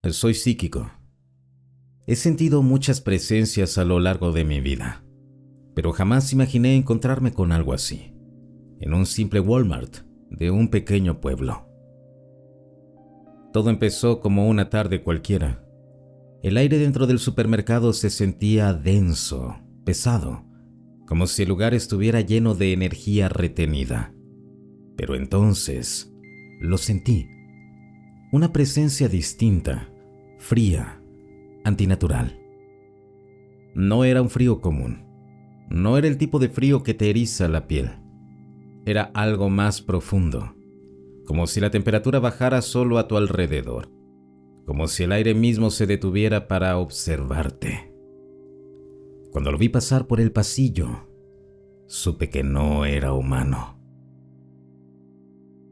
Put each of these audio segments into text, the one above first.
Soy psíquico. He sentido muchas presencias a lo largo de mi vida, pero jamás imaginé encontrarme con algo así, en un simple Walmart de un pequeño pueblo. Todo empezó como una tarde cualquiera. El aire dentro del supermercado se sentía denso, pesado, como si el lugar estuviera lleno de energía retenida. Pero entonces lo sentí. Una presencia distinta, fría, antinatural. No era un frío común. No era el tipo de frío que te eriza la piel. Era algo más profundo, como si la temperatura bajara solo a tu alrededor, como si el aire mismo se detuviera para observarte. Cuando lo vi pasar por el pasillo, supe que no era humano.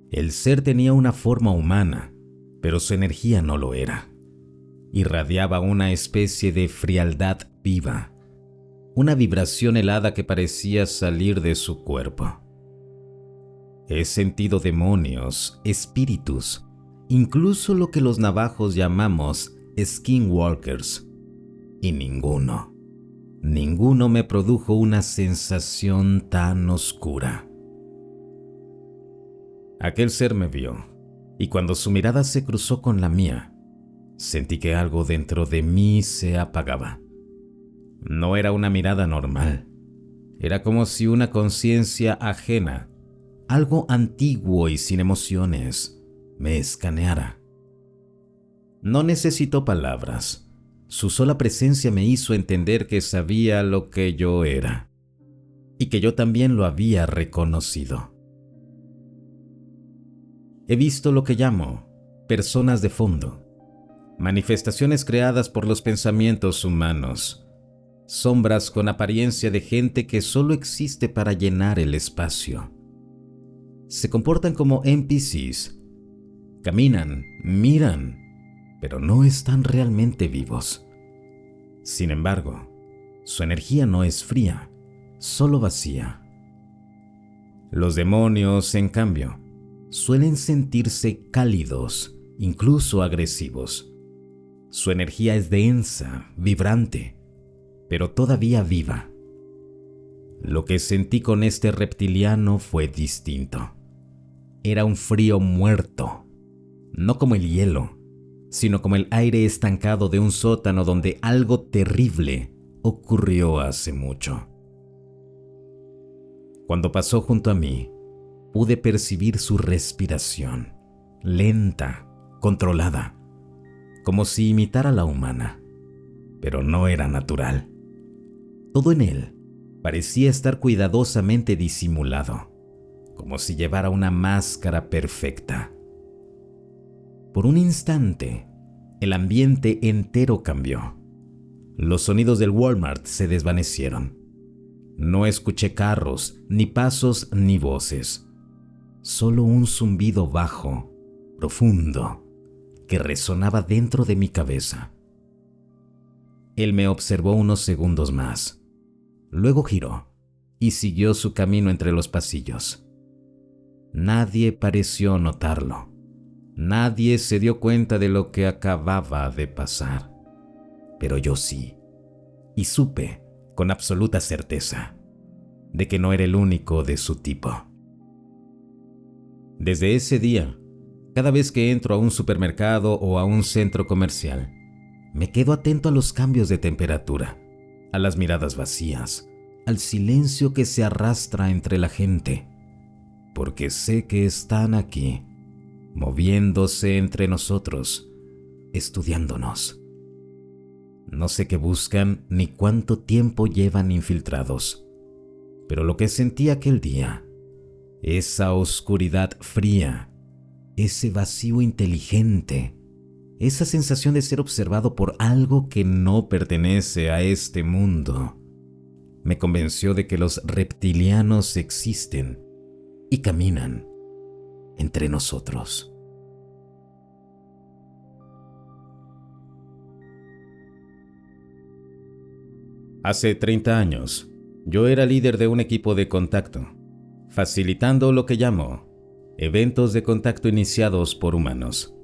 El ser tenía una forma humana, pero su energía no lo era. Irradiaba una especie de frialdad viva, una vibración helada que parecía salir de su cuerpo. He sentido demonios, espíritus, incluso lo que los navajos llamamos skinwalkers, y ninguno me produjo una sensación tan oscura. Aquel ser me vio, y cuando su mirada se cruzó con la mía, sentí que algo dentro de mí se apagaba. No era una mirada normal. Era como si una conciencia ajena, algo antiguo y sin emociones, me escaneara. No necesitó palabras. Su sola presencia me hizo entender que sabía lo que yo era, y que yo también lo había reconocido. He visto lo que llamo personas de fondo, manifestaciones creadas por los pensamientos humanos, sombras con apariencia de gente que solo existe para llenar el espacio. Se comportan como NPCs, caminan, miran, pero no están realmente vivos. Sin embargo, su energía no es fría, solo vacía. Los demonios, en cambio, suelen sentirse cálidos, incluso agresivos. Su energía es densa, vibrante, pero todavía viva. Lo que sentí con este reptiliano fue distinto. Era un frío muerto, no como el hielo, sino como el aire estancado de un sótano donde algo terrible ocurrió hace mucho. Cuando pasó junto a mí, pude percibir su respiración, lenta, controlada, como si imitara la humana, pero no era natural. Todo en él parecía estar cuidadosamente disimulado, como si llevara una máscara perfecta. Por un instante, el ambiente entero cambió. Los sonidos del Walmart se desvanecieron. No escuché carros, ni pasos, ni voces. Solo un zumbido bajo, profundo, que resonaba dentro de mi cabeza. Él me observó unos segundos más. Luego giró y siguió su camino entre los pasillos. Nadie pareció notarlo. Nadie se dio cuenta de lo que acababa de pasar. Pero yo sí. Y supe, con absoluta certeza, de que no era el único de su tipo. Desde ese día, cada vez que entro a un supermercado o a un centro comercial, me quedo atento a los cambios de temperatura, a las miradas vacías, al silencio que se arrastra entre la gente, porque sé que están aquí, moviéndose entre nosotros, estudiándonos. No sé qué buscan ni cuánto tiempo llevan infiltrados, pero lo que sentí aquel día, esa oscuridad fría, ese vacío inteligente, esa sensación de ser observado por algo que no pertenece a este mundo, me convenció de que los reptilianos existen y caminan entre nosotros. Hace 30 años, yo era líder de un equipo de contacto, facilitando lo que llamo eventos de contacto iniciados por humanos.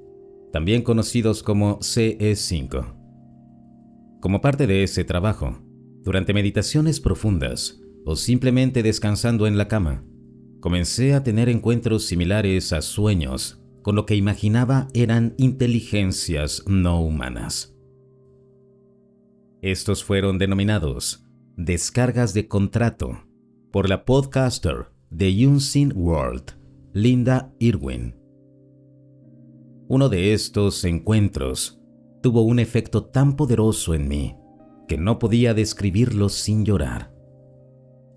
también conocidos como CE5. Como parte de ese trabajo, durante meditaciones profundas o simplemente descansando en la cama, comencé a tener encuentros similares a sueños con lo que imaginaba eran inteligencias no humanas. Estos fueron denominados descargas de contrato por la podcaster de Unseen World, Linda Irwin. Uno de estos encuentros tuvo un efecto tan poderoso en mí que no podía describirlo sin llorar.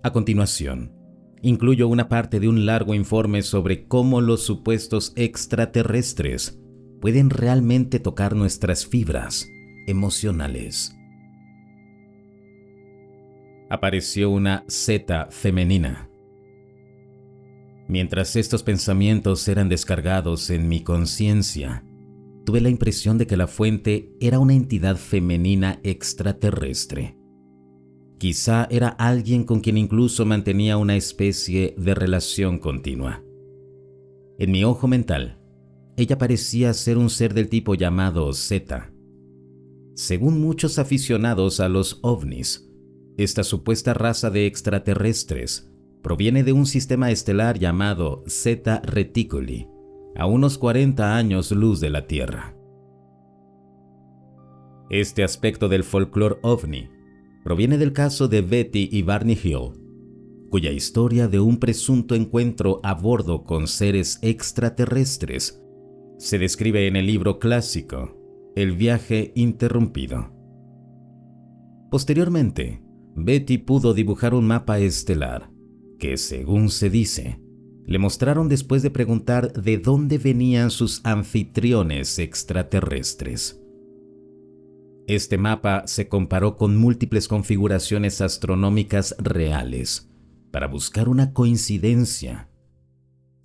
A continuación, incluyo una parte de un largo informe sobre cómo los supuestos extraterrestres pueden realmente tocar nuestras fibras emocionales. Apareció una zeta femenina. Mientras estos pensamientos eran descargados en mi conciencia, tuve la impresión de que la fuente era una entidad femenina extraterrestre. Quizá era alguien con quien incluso mantenía una especie de relación continua. En mi ojo mental, ella parecía ser un ser del tipo llamado Zeta. Según muchos aficionados a los ovnis, esta supuesta raza de extraterrestres proviene de un sistema estelar llamado Zeta Reticuli, a unos 40 años luz de la Tierra. Este aspecto del folclore ovni proviene del caso de Betty y Barney Hill, cuya historia de un presunto encuentro a bordo con seres extraterrestres se describe en el libro clásico El viaje interrumpido. Posteriormente, Betty pudo dibujar un mapa estelar que, según se dice, le mostraron después de preguntar de dónde venían sus anfitriones extraterrestres. Este mapa se comparó con múltiples configuraciones astronómicas reales para buscar una coincidencia.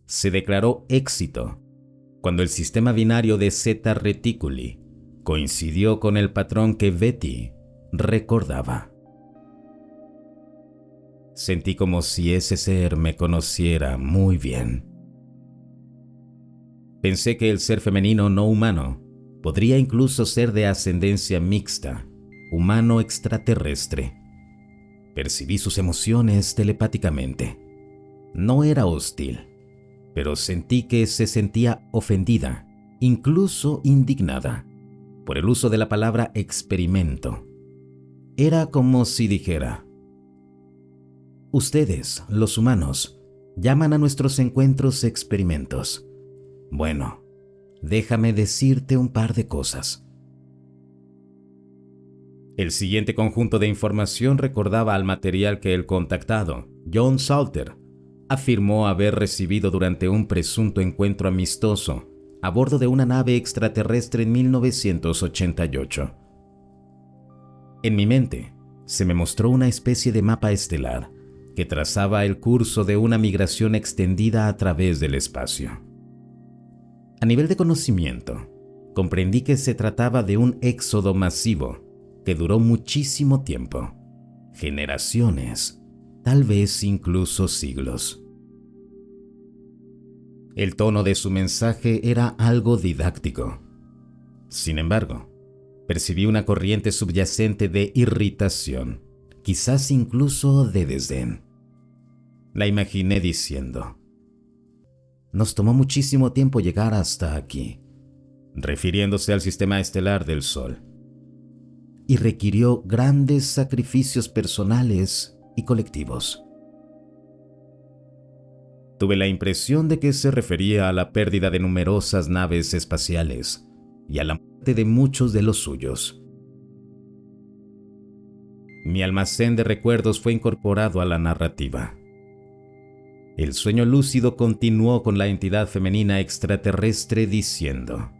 Se declaró éxito cuando el sistema binario de Zeta Reticuli coincidió con el patrón que Betty recordaba. Sentí como si ese ser me conociera muy bien. Pensé que el ser femenino no humano podría incluso ser de ascendencia mixta, humano-extraterrestre. Percibí sus emociones telepáticamente. No era hostil, pero sentí que se sentía ofendida, incluso indignada, por el uso de la palabra experimento. Era como si dijera: ustedes, los humanos, llaman a nuestros encuentros experimentos. Bueno, déjame decirte un par de cosas. El siguiente conjunto de información recordaba al material que el contactado, John Salter, afirmó haber recibido durante un presunto encuentro amistoso a bordo de una nave extraterrestre en 1988. En mi mente, se me mostró una especie de mapa estelar que trazaba el curso de una migración extendida a través del espacio. A nivel de conocimiento, comprendí que se trataba de un éxodo masivo que duró muchísimo tiempo, generaciones, tal vez incluso siglos. El tono de su mensaje era algo didáctico. Sin embargo, percibí una corriente subyacente de irritación, quizás incluso de desdén. La imaginé diciendo: nos tomó muchísimo tiempo llegar hasta aquí, refiriéndose al sistema estelar del Sol, y requirió grandes sacrificios personales y colectivos. Tuve la impresión de que se refería a la pérdida de numerosas naves espaciales y a la muerte de muchos de los suyos. Mi almacén de recuerdos fue incorporado a la narrativa. El sueño lúcido continuó con la entidad femenina extraterrestre diciendo: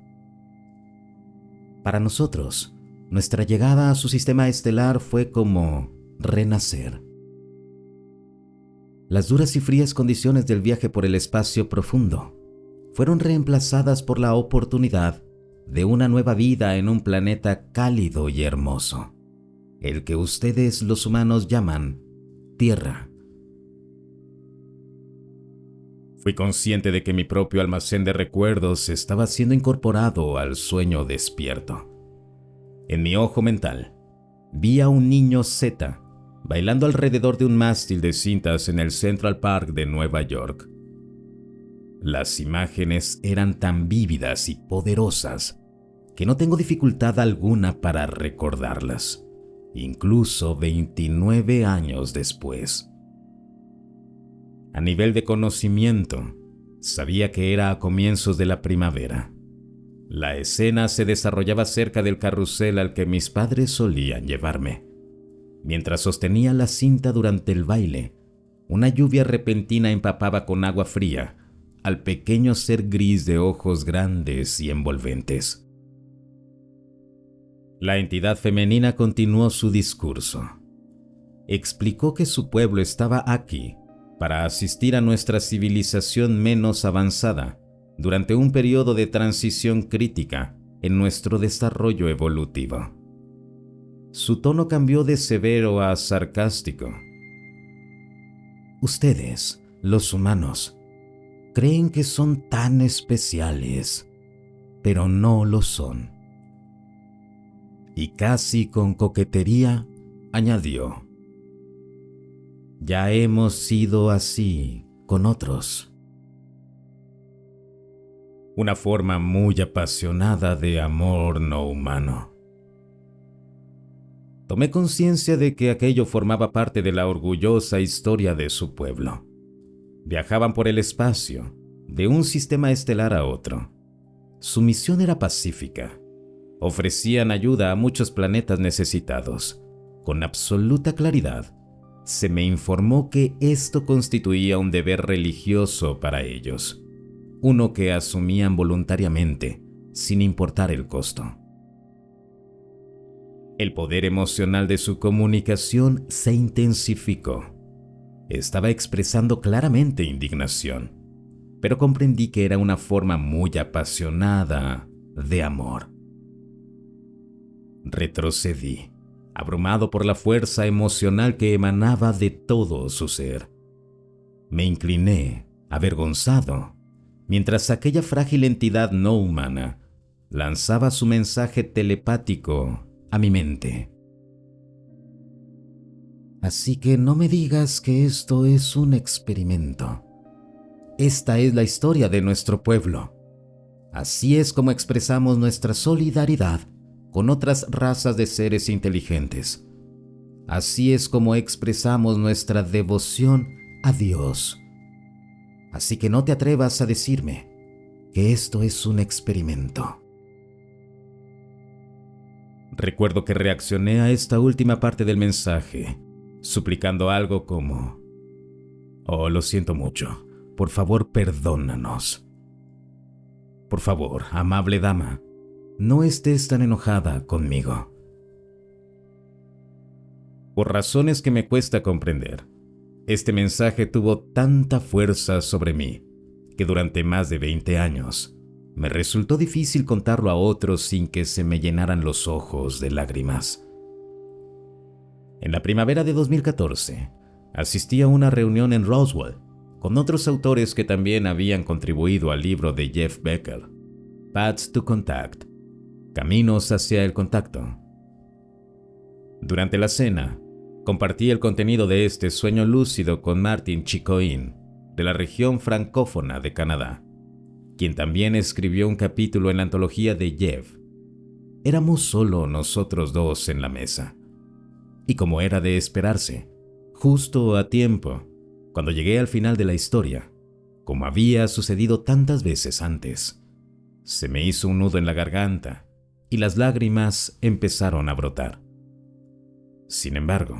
para nosotros, nuestra llegada a su sistema estelar fue como renacer. Las duras y frías condiciones del viaje por el espacio profundo fueron reemplazadas por la oportunidad de una nueva vida en un planeta cálido y hermoso, el que ustedes los humanos llaman Tierra. Fui consciente de que mi propio almacén de recuerdos estaba siendo incorporado al sueño despierto. En mi ojo mental, vi a un niño Z bailando alrededor de un mástil de cintas en el Central Park de Nueva York. Las imágenes eran tan vívidas y poderosas que no tengo dificultad alguna para recordarlas, incluso 29 años después. A nivel de conocimiento, sabía que era a comienzos de la primavera. La escena se desarrollaba cerca del carrusel al que mis padres solían llevarme. Mientras sostenía la cinta durante el baile, una lluvia repentina empapaba con agua fría al pequeño ser gris de ojos grandes y envolventes. La entidad femenina continuó su discurso. Explicó que su pueblo estaba aquí para asistir a nuestra civilización menos avanzada durante un periodo de transición crítica en nuestro desarrollo evolutivo. Su tono cambió de severo a sarcástico. Ustedes, los humanos, creen que son tan especiales, pero no lo son. Y casi con coquetería añadió: ya hemos sido así con otros. Una forma muy apasionada de amor no humano. Tomé conciencia de que aquello formaba parte de la orgullosa historia de su pueblo. Viajaban por el espacio, de un sistema estelar a otro. Su misión era pacífica. Ofrecían ayuda a muchos planetas necesitados. Con absoluta claridad, se me informó que esto constituía un deber religioso para ellos, uno que asumían voluntariamente, sin importar el costo. El poder emocional de su comunicación se intensificó. Estaba expresando claramente indignación, pero comprendí que era una forma muy apasionada de amor. Retrocedí, abrumado por la fuerza emocional que emanaba de todo su ser. Me incliné, avergonzado, mientras aquella frágil entidad no humana lanzaba su mensaje telepático a mi mente. Así que no me digas que esto es un experimento. Esta es la historia de nuestro pueblo. Así es como expresamos nuestra solidaridad con otras razas de seres inteligentes. Así es como expresamos nuestra devoción a Dios. Así que no te atrevas a decirme que esto es un experimento. Recuerdo que reaccioné a esta última parte del mensaje, suplicando algo como: oh, lo siento mucho, por favor, perdónanos. Por favor, amable dama, no estés tan enojada conmigo. Por razones que me cuesta comprender, este mensaje tuvo tanta fuerza sobre mí que durante más de 20 años me resultó difícil contarlo a otros sin que se me llenaran los ojos de lágrimas. En la primavera de 2014, asistí a una reunión en Roswell con otros autores que también habían contribuido al libro de Jeff Becker, Paths to Contact, Caminos hacia el contacto. Durante la cena, compartí el contenido de este sueño lúcido con Martin Chicoine, de la región francófona de Canadá, quien también escribió un capítulo en la antología de Jeff. Éramos solo nosotros dos en la mesa. Y como era de esperarse, justo a tiempo, cuando llegué al final de la historia, como había sucedido tantas veces antes, se me hizo un nudo en la garganta y las lágrimas empezaron a brotar. Sin embargo,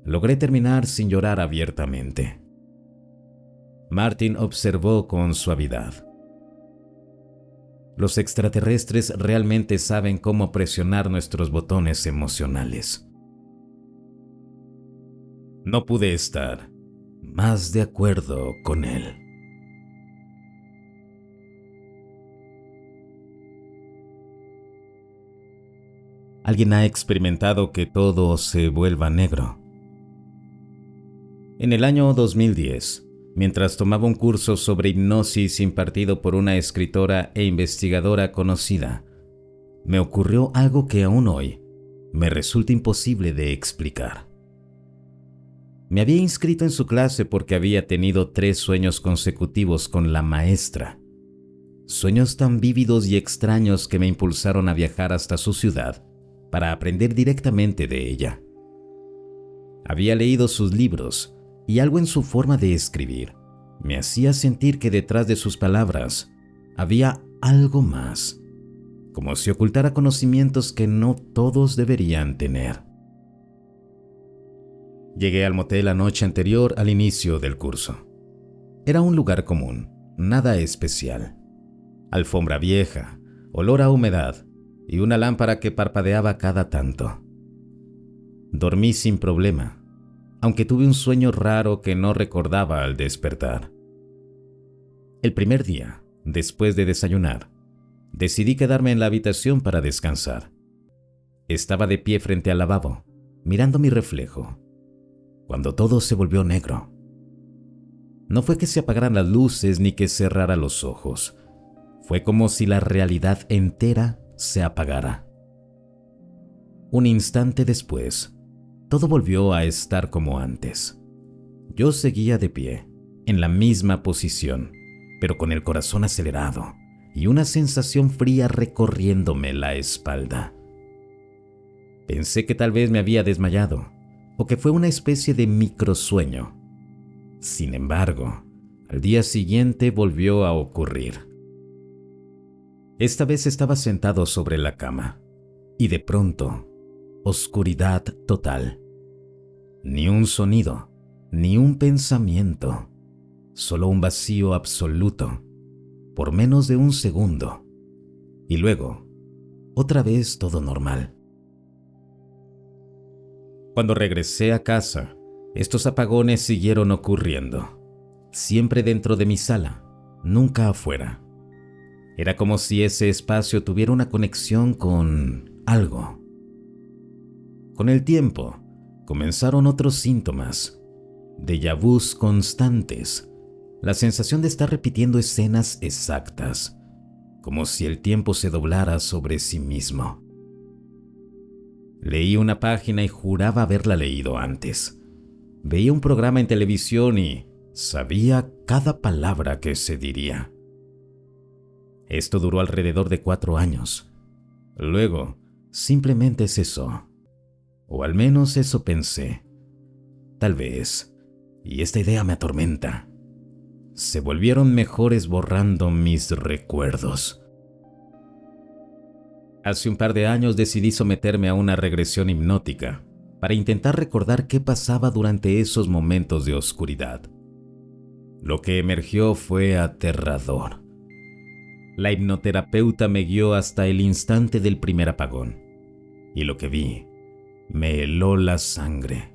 logré terminar sin llorar abiertamente. Martin observó con suavidad: los extraterrestres realmente saben cómo presionar nuestros botones emocionales. No pude estar más de acuerdo con él. ¿Alguien ha experimentado que todo se vuelva negro? En el año 2010, Mientras tomaba un curso sobre hipnosis impartido por una escritora e investigadora conocida, me ocurrió algo que aún hoy me resulta imposible de explicar. Me había inscrito en su clase porque había tenido 3 sueños consecutivos con la maestra. Sueños tan vívidos y extraños que me impulsaron a viajar hasta su ciudad para aprender directamente de ella. Había leído sus libros y algo en su forma de escribir me hacía sentir que detrás de sus palabras había algo más, como si ocultara conocimientos que no todos deberían tener. Llegué al motel la noche anterior al inicio del curso. Era un lugar común, nada especial. Alfombra vieja, olor a humedad y una lámpara que parpadeaba cada tanto. Dormí sin problema, aunque tuve un sueño raro que no recordaba al despertar. El primer día, después de desayunar, decidí quedarme en la habitación para descansar. Estaba de pie frente al lavabo, mirando mi reflejo, cuando todo se volvió negro. No fue que se apagaran las luces ni que cerrara los ojos. Fue como si la realidad entera se apagara. Un instante después, todo volvió a estar como antes. Yo seguía de pie, en la misma posición, pero con el corazón acelerado y una sensación fría recorriéndome la espalda. Pensé que tal vez me había desmayado, o que fue una especie de microsueño. Sin embargo, al día siguiente volvió a ocurrir. Esta vez estaba sentado sobre la cama, y de pronto, oscuridad total. Ni un sonido, ni un pensamiento, solo un vacío absoluto, por menos de un segundo. Y luego, otra vez todo normal. Cuando regresé a casa, estos apagones siguieron ocurriendo, siempre dentro de mi sala, nunca afuera. Era como si ese espacio tuviera una conexión con algo. Con el tiempo, comenzaron otros síntomas, déjà vus constantes, la sensación de estar repitiendo escenas exactas, como si el tiempo se doblara sobre sí mismo. Leí una página y juraba haberla leído antes. Veía un programa en televisión y sabía cada palabra que se diría. Esto duró alrededor de 4 años. Luego, simplemente cesó. O al menos eso pensé. Tal vez, y esta idea me atormenta, se volvieron mejores borrando mis recuerdos. Hace un par de años decidí someterme a una regresión hipnótica para intentar recordar qué pasaba durante esos momentos de oscuridad. Lo que emergió fue aterrador. La hipnoterapeuta me guió hasta el instante del primer apagón, y lo que vi me heló la sangre.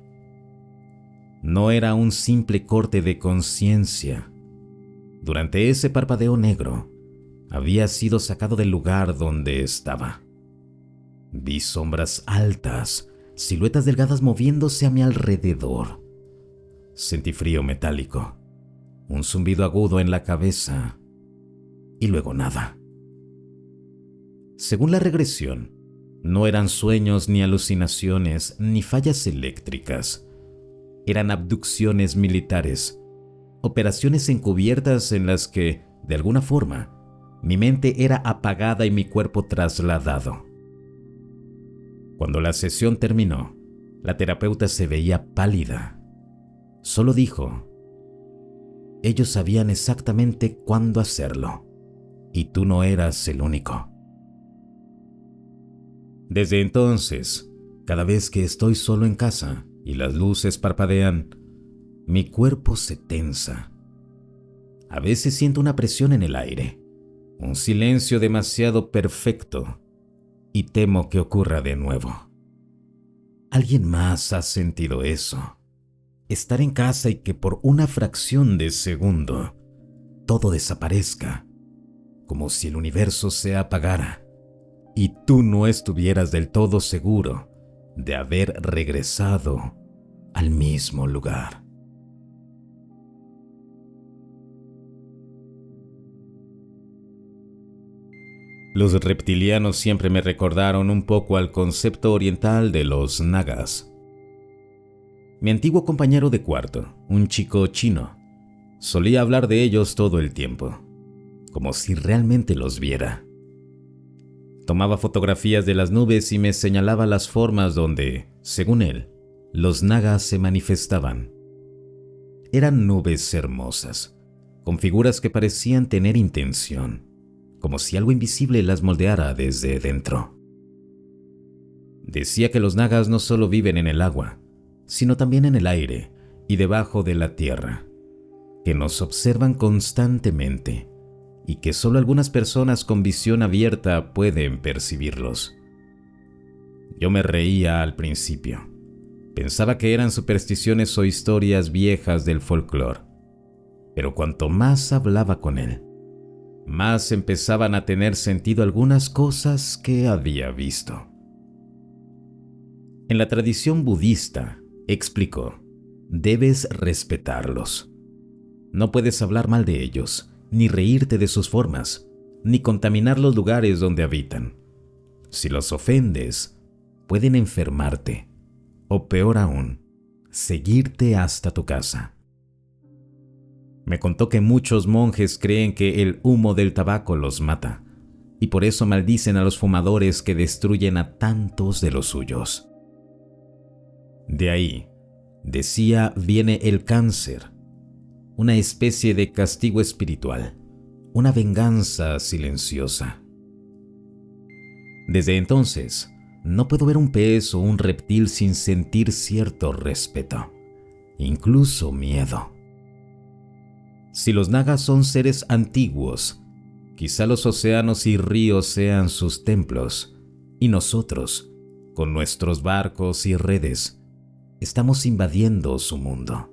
No era un simple corte de conciencia. Durante ese parpadeo negro, había sido sacado del lugar donde estaba. Vi sombras altas, siluetas delgadas moviéndose a mi alrededor. Sentí frío metálico, un zumbido agudo en la cabeza, y luego nada. Según la regresión, no eran sueños ni alucinaciones ni fallas eléctricas. Eran abducciones militares, operaciones encubiertas en las que, de alguna forma, mi mente era apagada y mi cuerpo trasladado. Cuando la sesión terminó, la terapeuta se veía pálida. Solo dijo: ellos sabían exactamente cuándo hacerlo, y tú no eras el único. Desde entonces, cada vez que estoy solo en casa y las luces parpadean, mi cuerpo se tensa. A veces siento una presión en el aire, un silencio demasiado perfecto, y temo que ocurra de nuevo. ¿Alguien más ha sentido eso? Estar en casa y que por una fracción de segundo todo desaparezca, como si el universo se apagara y tú no estuvieras del todo seguro de haber regresado al mismo lugar. Los reptilianos siempre me recordaron un poco al concepto oriental de los nagas. Mi antiguo compañero de cuarto, un chico chino, solía hablar de ellos todo el tiempo, como si realmente los viera. Tomaba fotografías de las nubes y me señalaba las formas donde, según él, los nagas se manifestaban. Eran nubes hermosas, con figuras que parecían tener intención, como si algo invisible las moldeara desde dentro. Decía que los nagas no solo viven en el agua, sino también en el aire y debajo de la tierra, que nos observan constantemente y que solo algunas personas con visión abierta pueden percibirlos. Yo me reía al principio. Pensaba que eran supersticiones o historias viejas del folclore, pero cuanto más hablaba con él, más empezaban a tener sentido algunas cosas que había visto. En la tradición budista, explicó, debes respetarlos. No puedes hablar mal de ellos, ni reírte de sus formas, ni contaminar los lugares donde habitan. Si los ofendes, pueden enfermarte, o peor aún, seguirte hasta tu casa. Me contó que muchos monjes creen que el humo del tabaco los mata, y por eso maldicen a los fumadores que destruyen a tantos de los suyos. De ahí, decía, viene el cáncer, una especie de castigo espiritual, una venganza silenciosa. Desde entonces, no puedo ver un pez o un reptil sin sentir cierto respeto, incluso miedo. Si los nagas son seres antiguos, quizá los océanos y ríos sean sus templos, y nosotros, con nuestros barcos y redes, estamos invadiendo su mundo.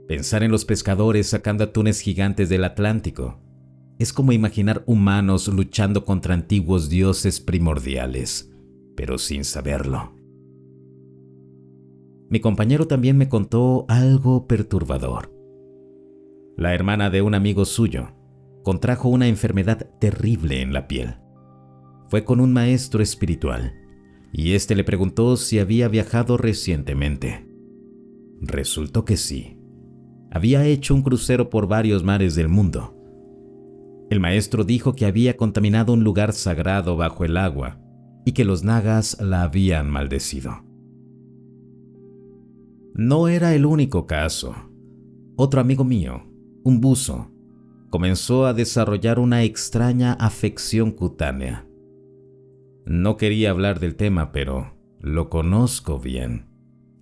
Pensar en los pescadores sacando atunes gigantes del Atlántico es como imaginar humanos luchando contra antiguos dioses primordiales, pero sin saberlo. Mi compañero también me contó algo perturbador. La hermana de un amigo suyo contrajo una enfermedad terrible en la piel. Fue con un maestro espiritual y éste le preguntó si había viajado recientemente. Resultó que sí. Había hecho un crucero por varios mares del mundo. El maestro dijo que había contaminado un lugar sagrado bajo el agua y que los nagas la habían maldecido. No era el único caso. Otro amigo mío, un buzo, comenzó a desarrollar una extraña afección cutánea. No quería hablar del tema, pero lo conozco bien.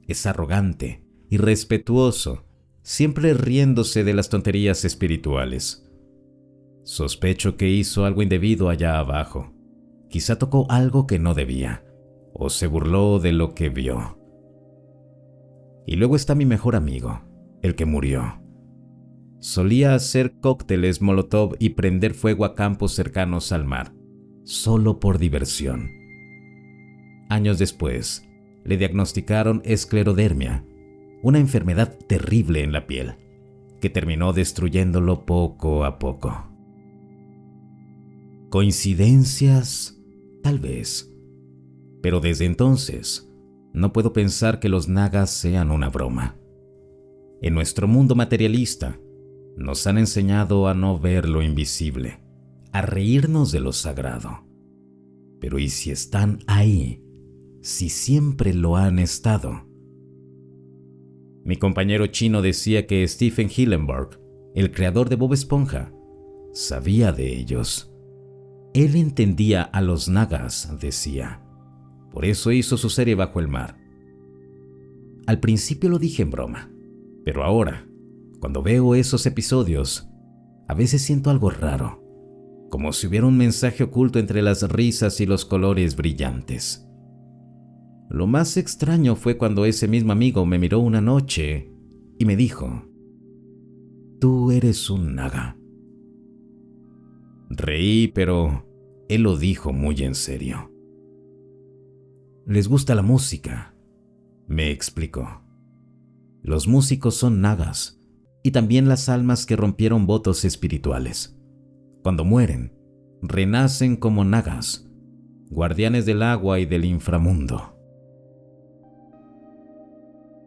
Es arrogante, irrespetuoso, siempre riéndose de las tonterías espirituales. Sospecho que hizo algo indebido allá abajo. Quizá tocó algo que no debía, o se burló de lo que vio. Y luego está mi mejor amigo, el que murió. Solía hacer cócteles Molotov y prender fuego a campos cercanos al mar, solo por diversión. Años después, le diagnosticaron esclerodermia, una enfermedad terrible en la piel, que terminó destruyéndolo poco a poco. ¿Coincidencias? Tal vez. Pero desde entonces, no puedo pensar que los nagas sean una broma. En nuestro mundo materialista, nos han enseñado a no ver lo invisible, a reírnos de lo sagrado. Pero ¿y si están ahí? Si siempre lo han estado. Mi compañero chino decía que Stephen Hillenburg, el creador de Bob Esponja, sabía de ellos. Él entendía a los nagas, decía. Por eso hizo su serie Bajo el Mar. Al principio lo dije en broma, pero ahora, cuando veo esos episodios, a veces siento algo raro, como si hubiera un mensaje oculto entre las risas y los colores brillantes. Lo más extraño fue cuando ese mismo amigo me miró una noche y me dijo: «Tú eres un naga». Reí, pero él lo dijo muy en serio. «Les gusta la música», me explicó. «Los músicos son nagas y también las almas que rompieron votos espirituales. Cuando mueren, renacen como nagas, guardianes del agua y del inframundo.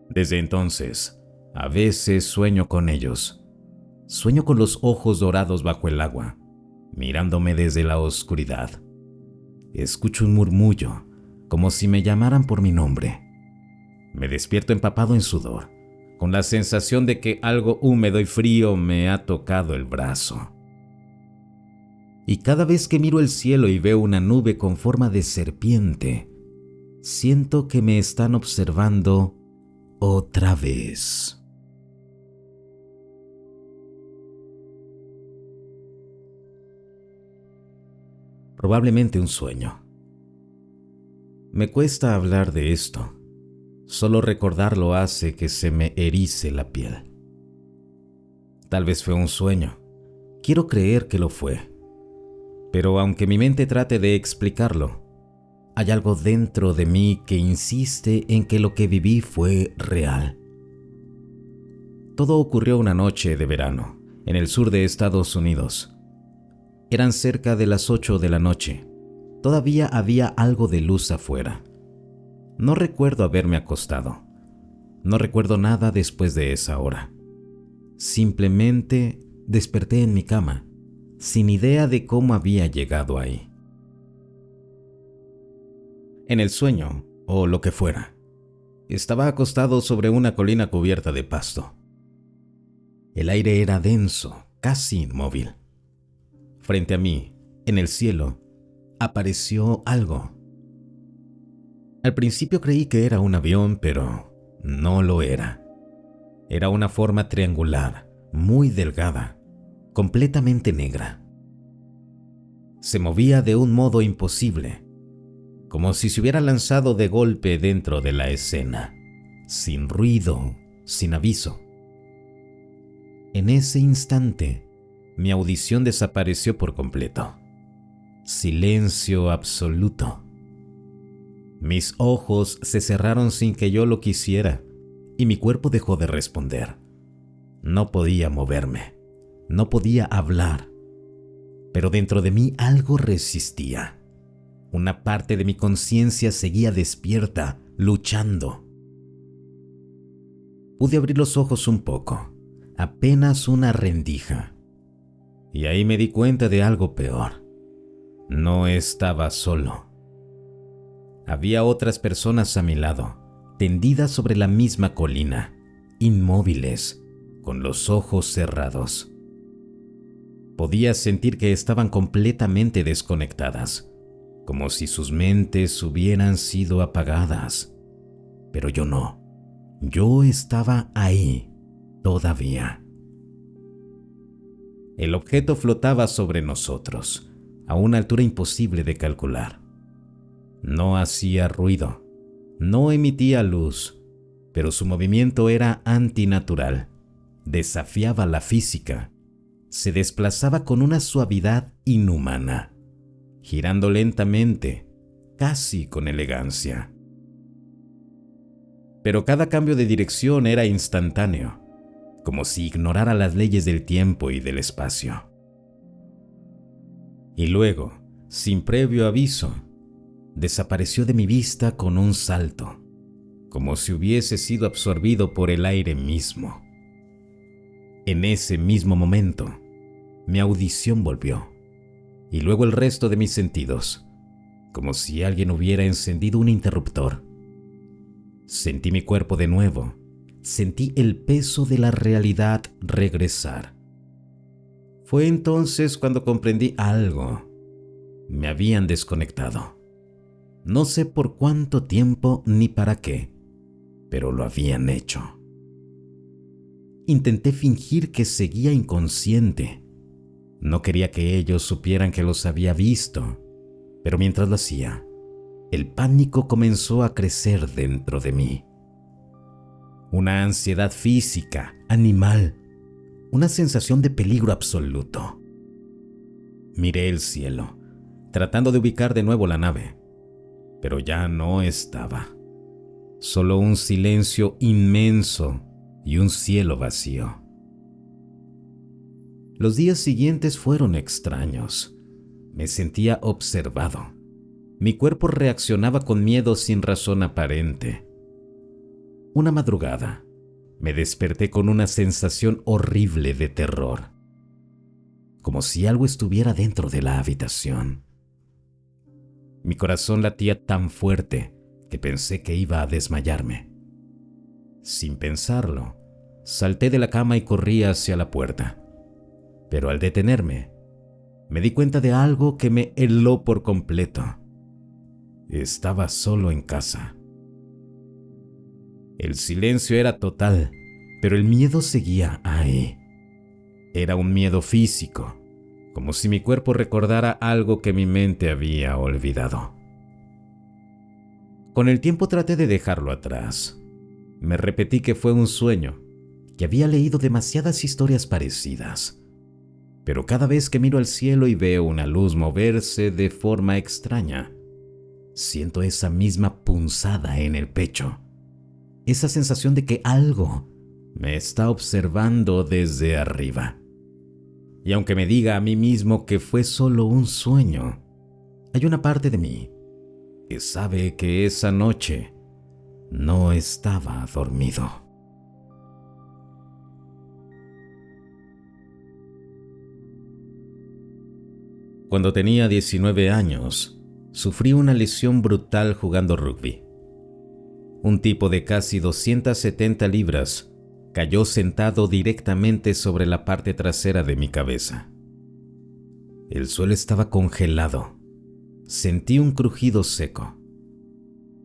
Desde entonces, a veces sueño con ellos. Sueño con los ojos dorados bajo el agua, mirándome desde la oscuridad. Escucho un murmullo, como si me llamaran por mi nombre. Me despierto empapado en sudor, con la sensación de que algo húmedo y frío me ha tocado el brazo. Y cada vez que miro el cielo y veo una nube con forma de serpiente, siento que me están observando otra vez. Probablemente un sueño. Me cuesta hablar de esto. Solo recordarlo hace que se me erice la piel. Tal vez fue un sueño. Quiero creer que lo fue. Pero aunque mi mente trate de explicarlo, hay algo dentro de mí que insiste en que lo que viví fue real. Todo ocurrió una noche de verano, en el sur de Estados Unidos. Eran cerca de las 8 de la noche. Todavía había algo de luz afuera. No recuerdo haberme acostado. No recuerdo nada después de esa hora. Simplemente desperté en mi cama, sin idea de cómo había llegado ahí. En el sueño, o lo que fuera, estaba acostado sobre una colina cubierta de pasto. El aire era denso, casi inmóvil. Frente a mí, en el cielo, apareció algo. Al principio creí que era un avión, pero no lo era. Era una forma triangular, muy delgada, completamente negra. Se movía de un modo imposible, como si se hubiera lanzado de golpe dentro de la escena, sin ruido, sin aviso. En ese instante, mi audición desapareció por completo. Silencio absoluto. Mis ojos se cerraron sin que yo lo quisiera y mi cuerpo dejó de responder. No podía moverme, no podía hablar, pero dentro de mí algo resistía. Una parte de mi conciencia seguía despierta, luchando. Pude abrir los ojos un poco, apenas una rendija. Y ahí me di cuenta de algo peor. No estaba solo. Había otras personas a mi lado, tendidas sobre la misma colina, inmóviles, con los ojos cerrados. Podía sentir que estaban completamente desconectadas, como si sus mentes hubieran sido apagadas. Pero yo no. Yo estaba ahí, todavía. El objeto flotaba sobre nosotros, a una altura imposible de calcular. No hacía ruido, no emitía luz, pero su movimiento era antinatural, desafiaba la física, se desplazaba con una suavidad inhumana, girando lentamente, casi con elegancia. Pero cada cambio de dirección era instantáneo, como si ignorara las leyes del tiempo y del espacio. Y luego, sin previo aviso, desapareció de mi vista con un salto, como si hubiese sido absorbido por el aire mismo. En ese mismo momento, mi audición volvió, y luego el resto de mis sentidos, como si alguien hubiera encendido un interruptor. Sentí mi cuerpo de nuevo, sentí el peso de la realidad regresar. Fue entonces cuando comprendí algo. Me habían desconectado. No sé por cuánto tiempo ni para qué, pero lo habían hecho. Intenté fingir que seguía inconsciente. No quería que ellos supieran que los había visto, pero mientras lo hacía, el pánico comenzó a crecer dentro de mí. Una ansiedad física, animal, una sensación de peligro absoluto. Miré el cielo, tratando de ubicar de nuevo la nave, pero ya no estaba. Solo un silencio inmenso y un cielo vacío. Los días siguientes fueron extraños. Me sentía observado. Mi cuerpo reaccionaba con miedo sin razón aparente. Una madrugada, me desperté con una sensación horrible de terror, como si algo estuviera dentro de la habitación. Mi corazón latía tan fuerte que pensé que iba a desmayarme. Sin pensarlo, salté de la cama y corrí hacia la puerta. Pero al detenerme, me di cuenta de algo que me heló por completo. Estaba solo en casa. El silencio era total, pero el miedo seguía ahí. Era un miedo físico, como si mi cuerpo recordara algo que mi mente había olvidado. Con el tiempo traté de dejarlo atrás. Me repetí que fue un sueño, que había leído demasiadas historias parecidas. Pero cada vez que miro al cielo y veo una luz moverse de forma extraña, siento esa misma punzada en el pecho. Esa sensación de que algo me está observando desde arriba. Y aunque me diga a mí mismo que fue solo un sueño, hay una parte de mí que sabe que esa noche no estaba dormido. Cuando tenía 19 años, sufrí una lesión brutal jugando rugby. Un tipo de casi 270 libras cayó sentado directamente sobre la parte trasera de mi cabeza. El suelo estaba congelado. Sentí un crujido seco.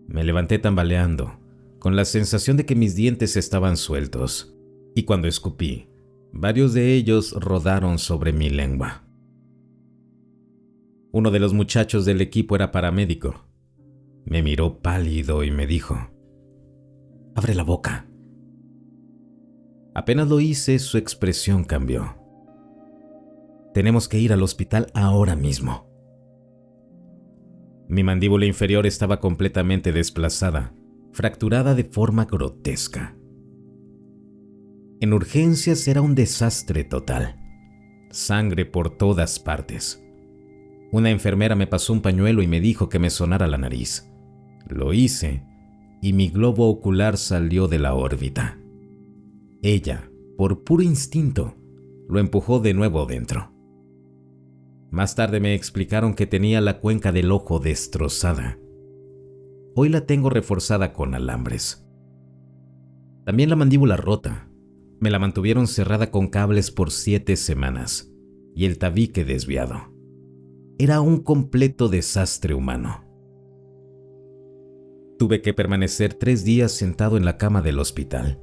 Me levanté tambaleando, con la sensación de que mis dientes estaban sueltos, y cuando escupí, varios de ellos rodaron sobre mi lengua. Uno de los muchachos del equipo era paramédico. Me miró pálido y me dijo: «Abre la boca». Apenas lo hice, su expresión cambió. «Tenemos que ir al hospital ahora mismo». Mi mandíbula inferior estaba completamente desplazada, fracturada de forma grotesca. En urgencias era un desastre total. Sangre por todas partes. Una enfermera me pasó un pañuelo y me dijo que me sonara la nariz. Lo hice y mi globo ocular salió de la órbita. Ella, por puro instinto, lo empujó de nuevo dentro. Más tarde me explicaron que tenía la cuenca del ojo destrozada. Hoy la tengo reforzada con alambres. También la mandíbula rota. Me la mantuvieron cerrada con cables por 7 semanas y el tabique desviado. Era un completo desastre humano. Tuve que permanecer 3 días sentado en la cama del hospital,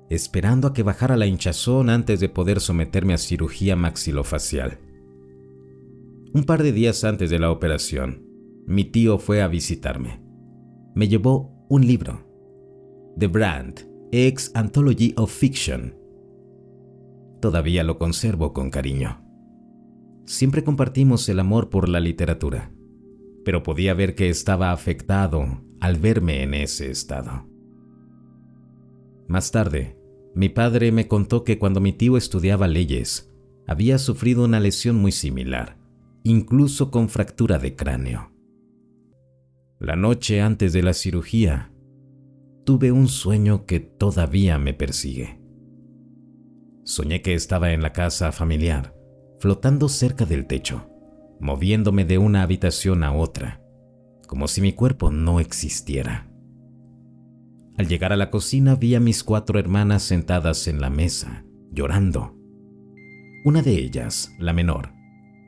esperando a que bajara la hinchazón antes de poder someterme a cirugía maxilofacial. Un par de días antes de la operación, mi tío fue a visitarme. Me llevó un libro, The Brand, Ex Anthology of Fiction. Todavía lo conservo con cariño. Siempre compartimos el amor por la literatura, pero podía ver que estaba afectado al verme en ese estado. Más tarde, mi padre me contó que cuando mi tío estudiaba leyes, había sufrido una lesión muy similar, incluso con fractura de cráneo. La noche antes de la cirugía, tuve un sueño que todavía me persigue. Soñé que estaba en la casa familiar, flotando cerca del techo, moviéndome de una habitación a otra, como si mi cuerpo no existiera. Al llegar a la cocina vi a mis 4 hermanas sentadas en la mesa, llorando. Una de ellas, la menor,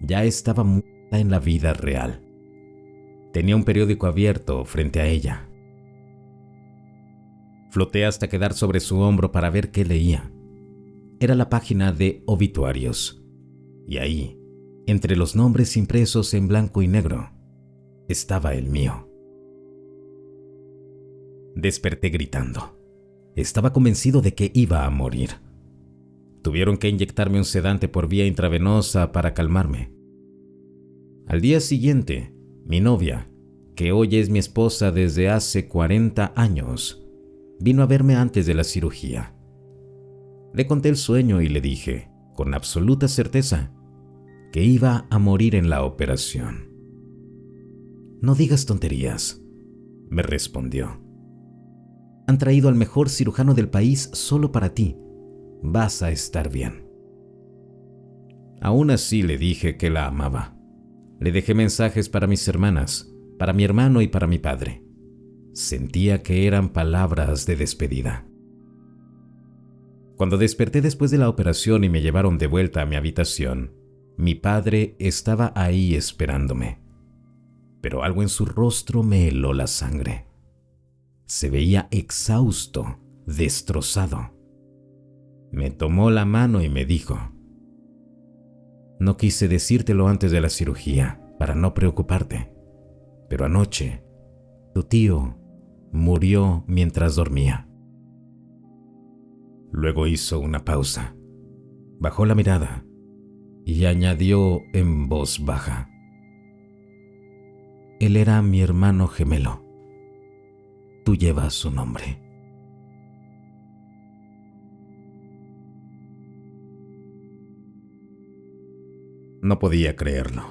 ya estaba muerta en la vida real. Tenía un periódico abierto frente a ella. Floté hasta quedar sobre su hombro para ver qué leía. Era la página de obituarios, y ahí, entre los nombres impresos en blanco y negro, estaba el mío. Desperté gritando. Estaba convencido de que iba a morir. Tuvieron que inyectarme un sedante por vía intravenosa para calmarme. Al día siguiente, mi novia, que hoy es mi esposa desde hace 40 años, vino a verme antes de la cirugía. Le conté el sueño y le dije, con absoluta certeza, que iba a morir en la operación. No digas tonterías, me respondió. Han traído al mejor cirujano del país solo para ti. Vas a estar bien. Aún así le dije que la amaba. Le dejé mensajes para mis hermanas, para mi hermano y para mi padre. Sentía que eran palabras de despedida. Cuando desperté después de la operación y me llevaron de vuelta a mi habitación, mi padre estaba ahí esperándome. Pero algo en su rostro me heló la sangre. Se veía exhausto, destrozado. Me tomó la mano y me dijo: no quise decírtelo antes de la cirugía para no preocuparte, pero anoche tu tío murió mientras dormía. Luego hizo una pausa, bajó la mirada y añadió en voz baja: él era mi hermano gemelo. Tú llevas su nombre. No podía creerlo.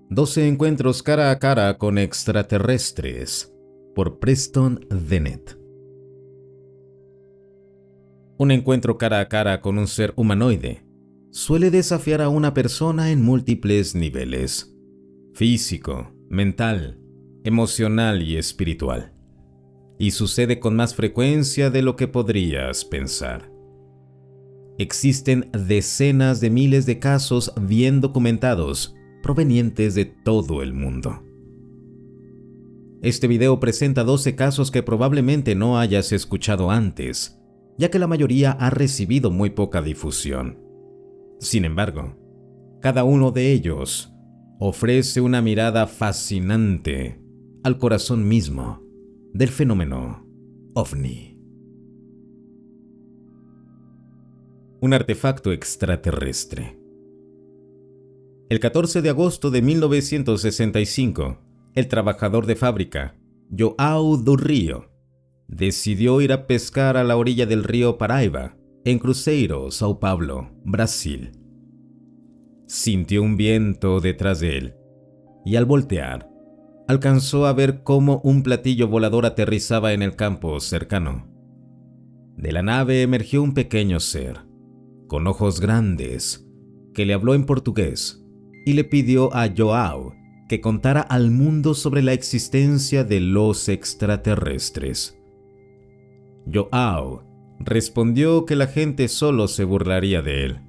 12 encuentros cara a cara con extraterrestres, por Preston Dennett. Un encuentro cara a cara con un ser humanoide suele desafiar a una persona en múltiples niveles: físico, mental, emocional y espiritual. Y sucede con más frecuencia de lo que podrías pensar. Existen decenas de miles de casos bien documentados, provenientes de todo el mundo. Este video presenta 12 casos que probablemente no hayas escuchado antes, ya que la mayoría ha recibido muy poca difusión. Sin embargo, cada uno de ellos ofrece una mirada fascinante al corazón mismo del fenómeno OVNI. Un artefacto extraterrestre. El 14 de agosto de 1965, el trabajador de fábrica, João do Rio, decidió ir a pescar a la orilla del río Paraíba, en Cruzeiro, São Paulo, Brasil. Sintió un viento detrás de él, y al voltear, alcanzó a ver cómo un platillo volador aterrizaba en el campo cercano. De la nave emergió un pequeño ser, con ojos grandes, que le habló en portugués y le pidió a João que contara al mundo sobre la existencia de los extraterrestres. João respondió que la gente solo se burlaría de él,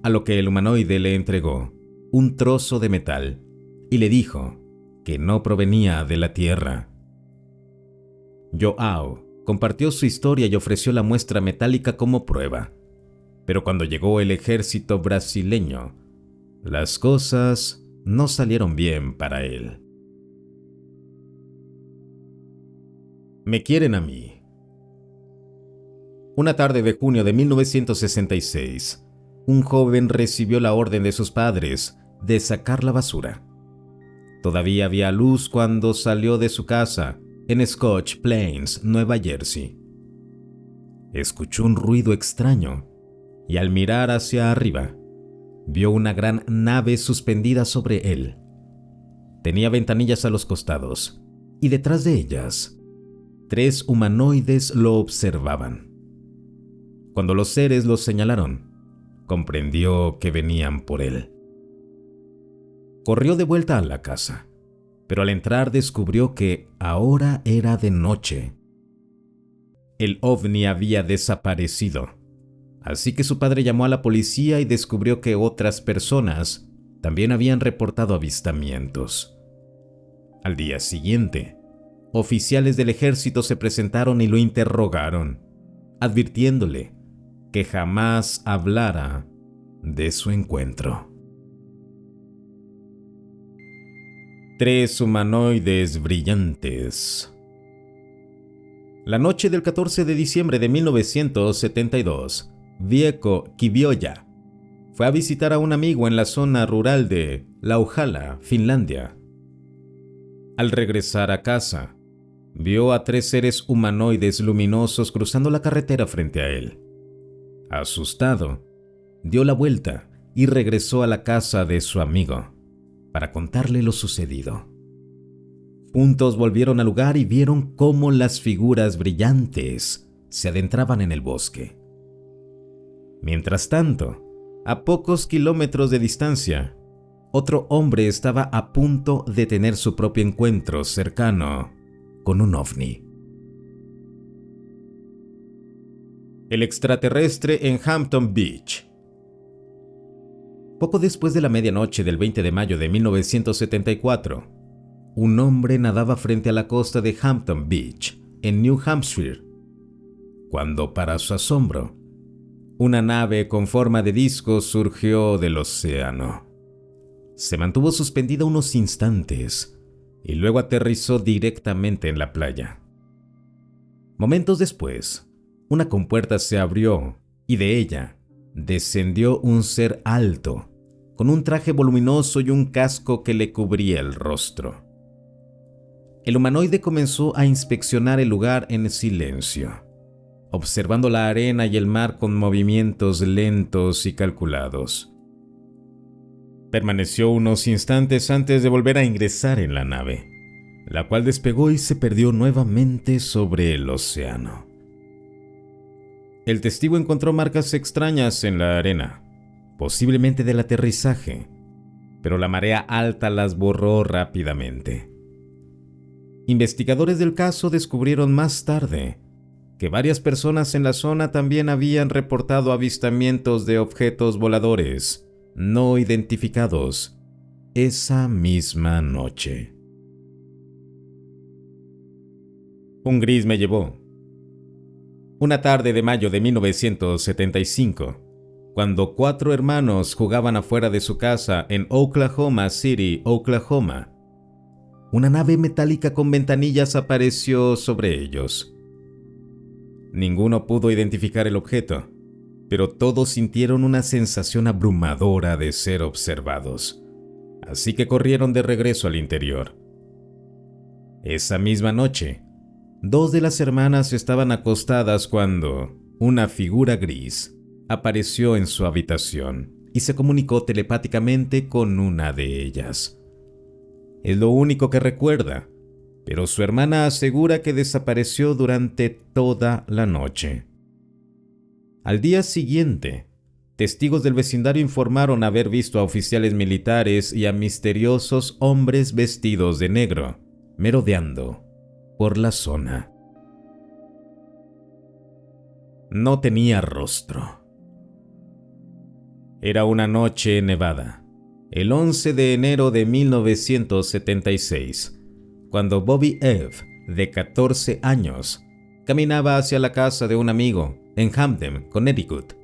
a lo que el humanoide le entregó un trozo de metal y le dijo que no provenía de la Tierra. João compartió su historia y ofreció la muestra metálica como prueba. Pero cuando llegó el ejército brasileño, las cosas no salieron bien para él. Me quieren a mí. Una tarde de junio de 1966, un joven recibió la orden de sus padres de sacar la basura. Todavía había luz cuando salió de su casa en Scotch Plains, Nueva Jersey. Escuchó un ruido extraño y al mirar hacia arriba, vio una gran nave suspendida sobre él. Tenía ventanillas a los costados y detrás de ellas, 3 humanoides lo observaban. Cuando los seres los señalaron, comprendió que venían por él. Corrió de vuelta a la casa, pero al entrar descubrió que ahora era de noche. El ovni había desaparecido. Así que su padre llamó a la policía y descubrió que otras personas también habían reportado avistamientos. Al día siguiente, oficiales del ejército se presentaron y lo interrogaron, advirtiéndole que jamás hablara de su encuentro. 3 humanoides brillantes. La noche del 14 de diciembre de 1972, Viekko Kivioja fue a visitar a un amigo en la zona rural de Lauhala, Finlandia. Al regresar a casa, vio a 3 seres humanoides luminosos cruzando la carretera frente a él. Asustado, dio la vuelta y regresó a la casa de su amigo para contarle lo sucedido. Juntos volvieron al lugar y vieron cómo las figuras brillantes se adentraban en el bosque. Mientras tanto, a pocos kilómetros de distancia, otro hombre estaba a punto de tener su propio encuentro cercano con un ovni. El extraterrestre en Hampton Beach. Poco después de la medianoche del 20 de mayo de 1974, un hombre nadaba frente a la costa de Hampton Beach, en New Hampshire, cuando, para su asombro, una nave con forma de disco surgió del océano. Se mantuvo suspendida unos instantes y luego aterrizó directamente en la playa. Momentos después, una compuerta se abrió y de ella descendió un ser alto, con un traje voluminoso y un casco que le cubría el rostro. El humanoide comenzó a inspeccionar el lugar en silencio, observando la arena y el mar con movimientos lentos y calculados. Permaneció unos instantes antes de volver a ingresar en la nave, la cual despegó y se perdió nuevamente sobre el océano. El testigo encontró marcas extrañas en la arena, posiblemente del aterrizaje, pero la marea alta las borró rápidamente. Investigadores del caso descubrieron más tarde que varias personas en la zona también habían reportado avistamientos de objetos voladores no identificados esa misma noche. Un gris me llevó. Una tarde de mayo de 1975, cuando 4 hermanos jugaban afuera de su casa en Oklahoma City, Oklahoma, una nave metálica con ventanillas apareció sobre ellos. Ninguno pudo identificar el objeto, pero todos sintieron una sensación abrumadora de ser observados, así que corrieron de regreso al interior. Esa misma noche, 2 de las hermanas estaban acostadas cuando una figura gris apareció en su habitación y se comunicó telepáticamente con una de ellas. Es lo único que recuerda, pero su hermana asegura que desapareció durante toda la noche. Al día siguiente, testigos del vecindario informaron haber visto a oficiales militares y a misteriosos hombres vestidos de negro merodeando por la zona. No tenía rostro. Era una noche nevada, el 11 de enero de 1976, cuando Bobby Eve, de 14 años, caminaba hacia la casa de un amigo en Hamden, Connecticut.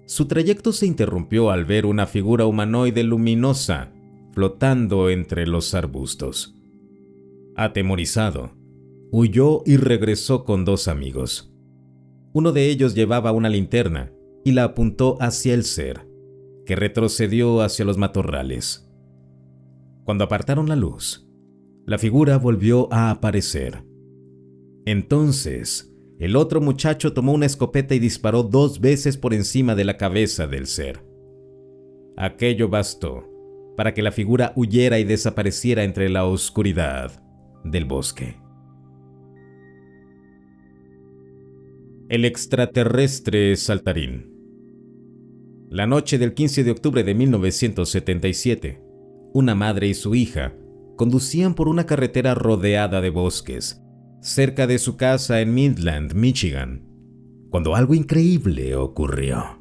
Su trayecto se interrumpió al ver una figura humanoide luminosa flotando entre los arbustos. Atemorizado, huyó y regresó con 2 amigos. Uno de ellos llevaba una linterna y la apuntó hacia el ser, que retrocedió hacia los matorrales. Cuando apartaron la luz, la figura volvió a aparecer. Entonces, el otro muchacho tomó una escopeta y disparó 2 veces por encima de la cabeza del ser. Aquello bastó para que la figura huyera y desapareciera entre la oscuridad del bosque. El extraterrestre saltarín. La noche del 15 de octubre de 1977, una madre y su hija conducían por una carretera rodeada de bosques, cerca de su casa en Midland, Michigan, cuando algo increíble ocurrió.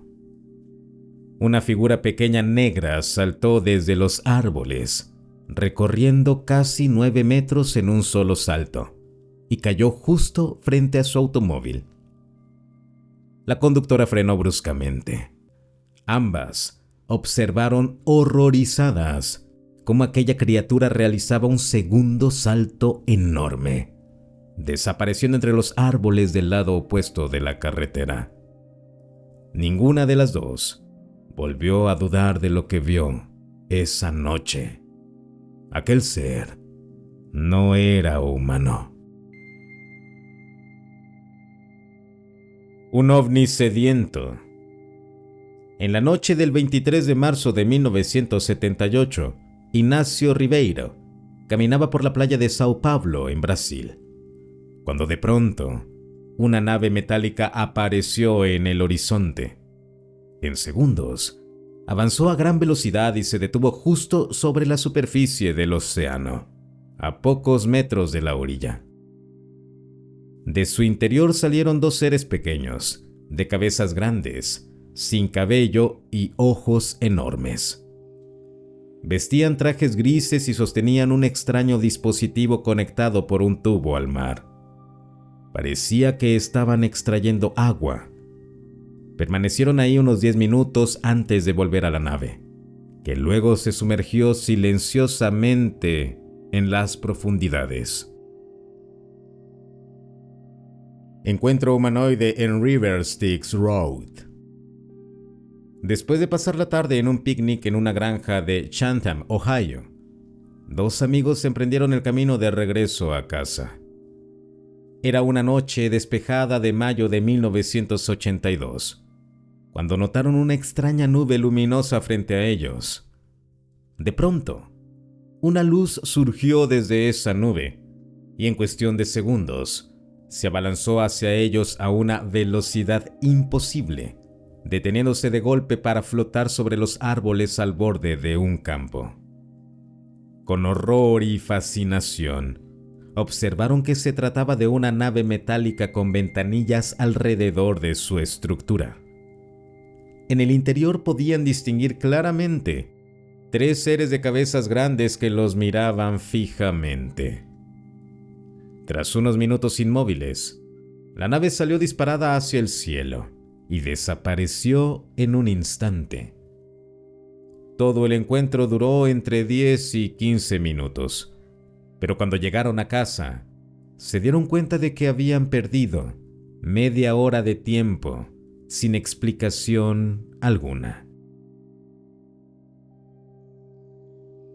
Una figura pequeña negra saltó desde los árboles, recorriendo casi 9 metros en un solo salto, y cayó justo frente a su automóvil. La conductora frenó bruscamente. Ambas observaron horrorizadas cómo aquella criatura realizaba un segundo salto enorme, desapareciendo entre los árboles del lado opuesto de la carretera. Ninguna de las dos volvió a dudar de lo que vio esa noche. Aquel ser no era humano. Un ovni sediento. En la noche del 23 de marzo de 1978, Inácio Ribeiro caminaba por la playa de Sao Paulo, en Brasil, cuando de pronto una nave metálica apareció en el horizonte. En segundos, avanzó a gran velocidad y se detuvo justo sobre la superficie del océano, a pocos metros de la orilla. De su interior salieron dos seres pequeños, de cabezas grandes, sin cabello y ojos enormes. Vestían trajes grises y sostenían un extraño dispositivo conectado por un tubo al mar. Parecía que estaban extrayendo agua. Permanecieron ahí unos 10 minutos antes de volver a la nave, que luego se sumergió silenciosamente en las profundidades. Encuentro humanoide en River Styx Road. Después de pasar la tarde en un picnic en una granja de Chatham, Ohio, dos amigos emprendieron el camino de regreso a casa. Era una noche despejada de mayo de 1982, cuando notaron una extraña nube luminosa frente a ellos. De pronto, una luz surgió desde esa nube y en cuestión de segundos se abalanzó hacia ellos a una velocidad imposible, deteniéndose de golpe para flotar sobre los árboles al borde de un campo. Con horror y fascinación, observaron que se trataba de una nave metálica con ventanillas alrededor de su estructura. En el interior podían distinguir claramente tres seres de cabezas grandes que los miraban fijamente. Tras unos minutos inmóviles, la nave salió disparada hacia el cielo y desapareció en un instante. Todo el encuentro duró entre 10 y 15 minutos, pero cuando llegaron a casa, se dieron cuenta de que habían perdido media hora de tiempo sin explicación alguna.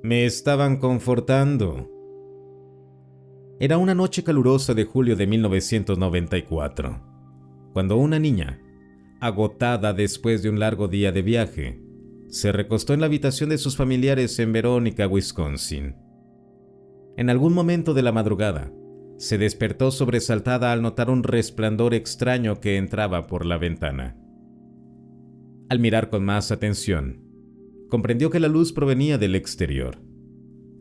Me estaban confortando. Era una noche calurosa de julio de 1994, cuando una niña, agotada después de un largo día de viaje, se recostó en la habitación de sus familiares en Verónica, Wisconsin. En algún momento de la madrugada, se despertó sobresaltada al notar un resplandor extraño que entraba por la ventana. Al mirar con más atención, comprendió que la luz provenía del exterior.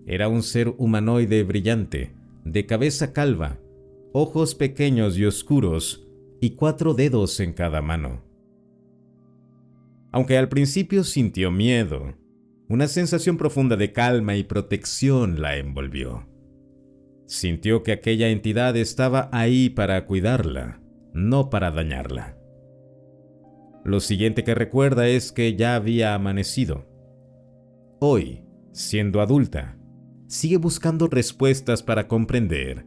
Era un ser humanoide brillante, de cabeza calva, ojos pequeños y oscuros y 4 dedos en cada mano. Aunque al principio sintió miedo, una sensación profunda de calma y protección la envolvió. Sintió que aquella entidad estaba ahí para cuidarla, no para dañarla. Lo siguiente que recuerda es que ya había amanecido. Hoy, siendo adulta, sigue buscando respuestas para comprender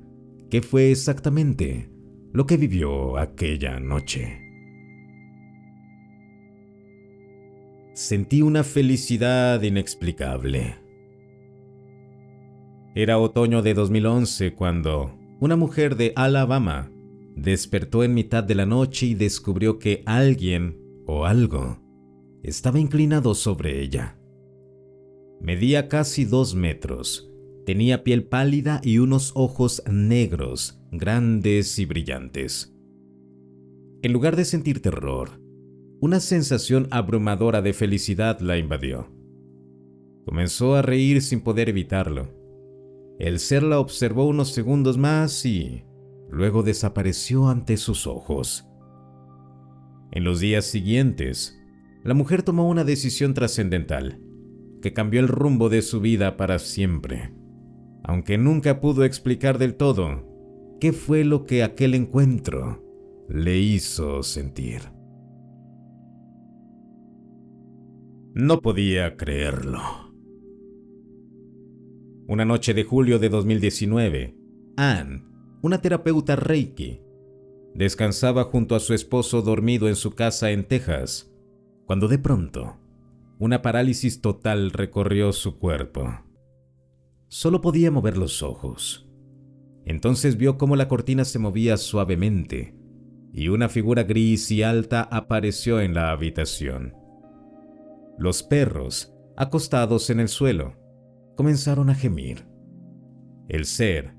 qué fue exactamente lo que vivió aquella noche. Sentí una felicidad inexplicable. Era otoño de 2011 cuando una mujer de Alabama despertó en mitad de la noche y descubrió que alguien o algo estaba inclinado sobre ella. Medía casi 2 metros, tenía piel pálida y unos ojos negros, grandes y brillantes. En lugar de sentir terror, una sensación abrumadora de felicidad la invadió. Comenzó a reír sin poder evitarlo. El ser la observó unos segundos más y luego desapareció ante sus ojos. En los días siguientes, la mujer tomó una decisión trascendental que cambió el rumbo de su vida para siempre, aunque nunca pudo explicar del todo qué fue lo que aquel encuentro le hizo sentir. No podía creerlo. Una noche de julio de 2019, Ann, una terapeuta Reiki, descansaba junto a su esposo dormido en su casa en Texas, cuando de pronto, una parálisis total recorrió su cuerpo. Solo podía mover los ojos. Entonces vio cómo la cortina se movía suavemente y una figura gris y alta apareció en la habitación. Los perros, acostados en el suelo, comenzaron a gemir. El ser,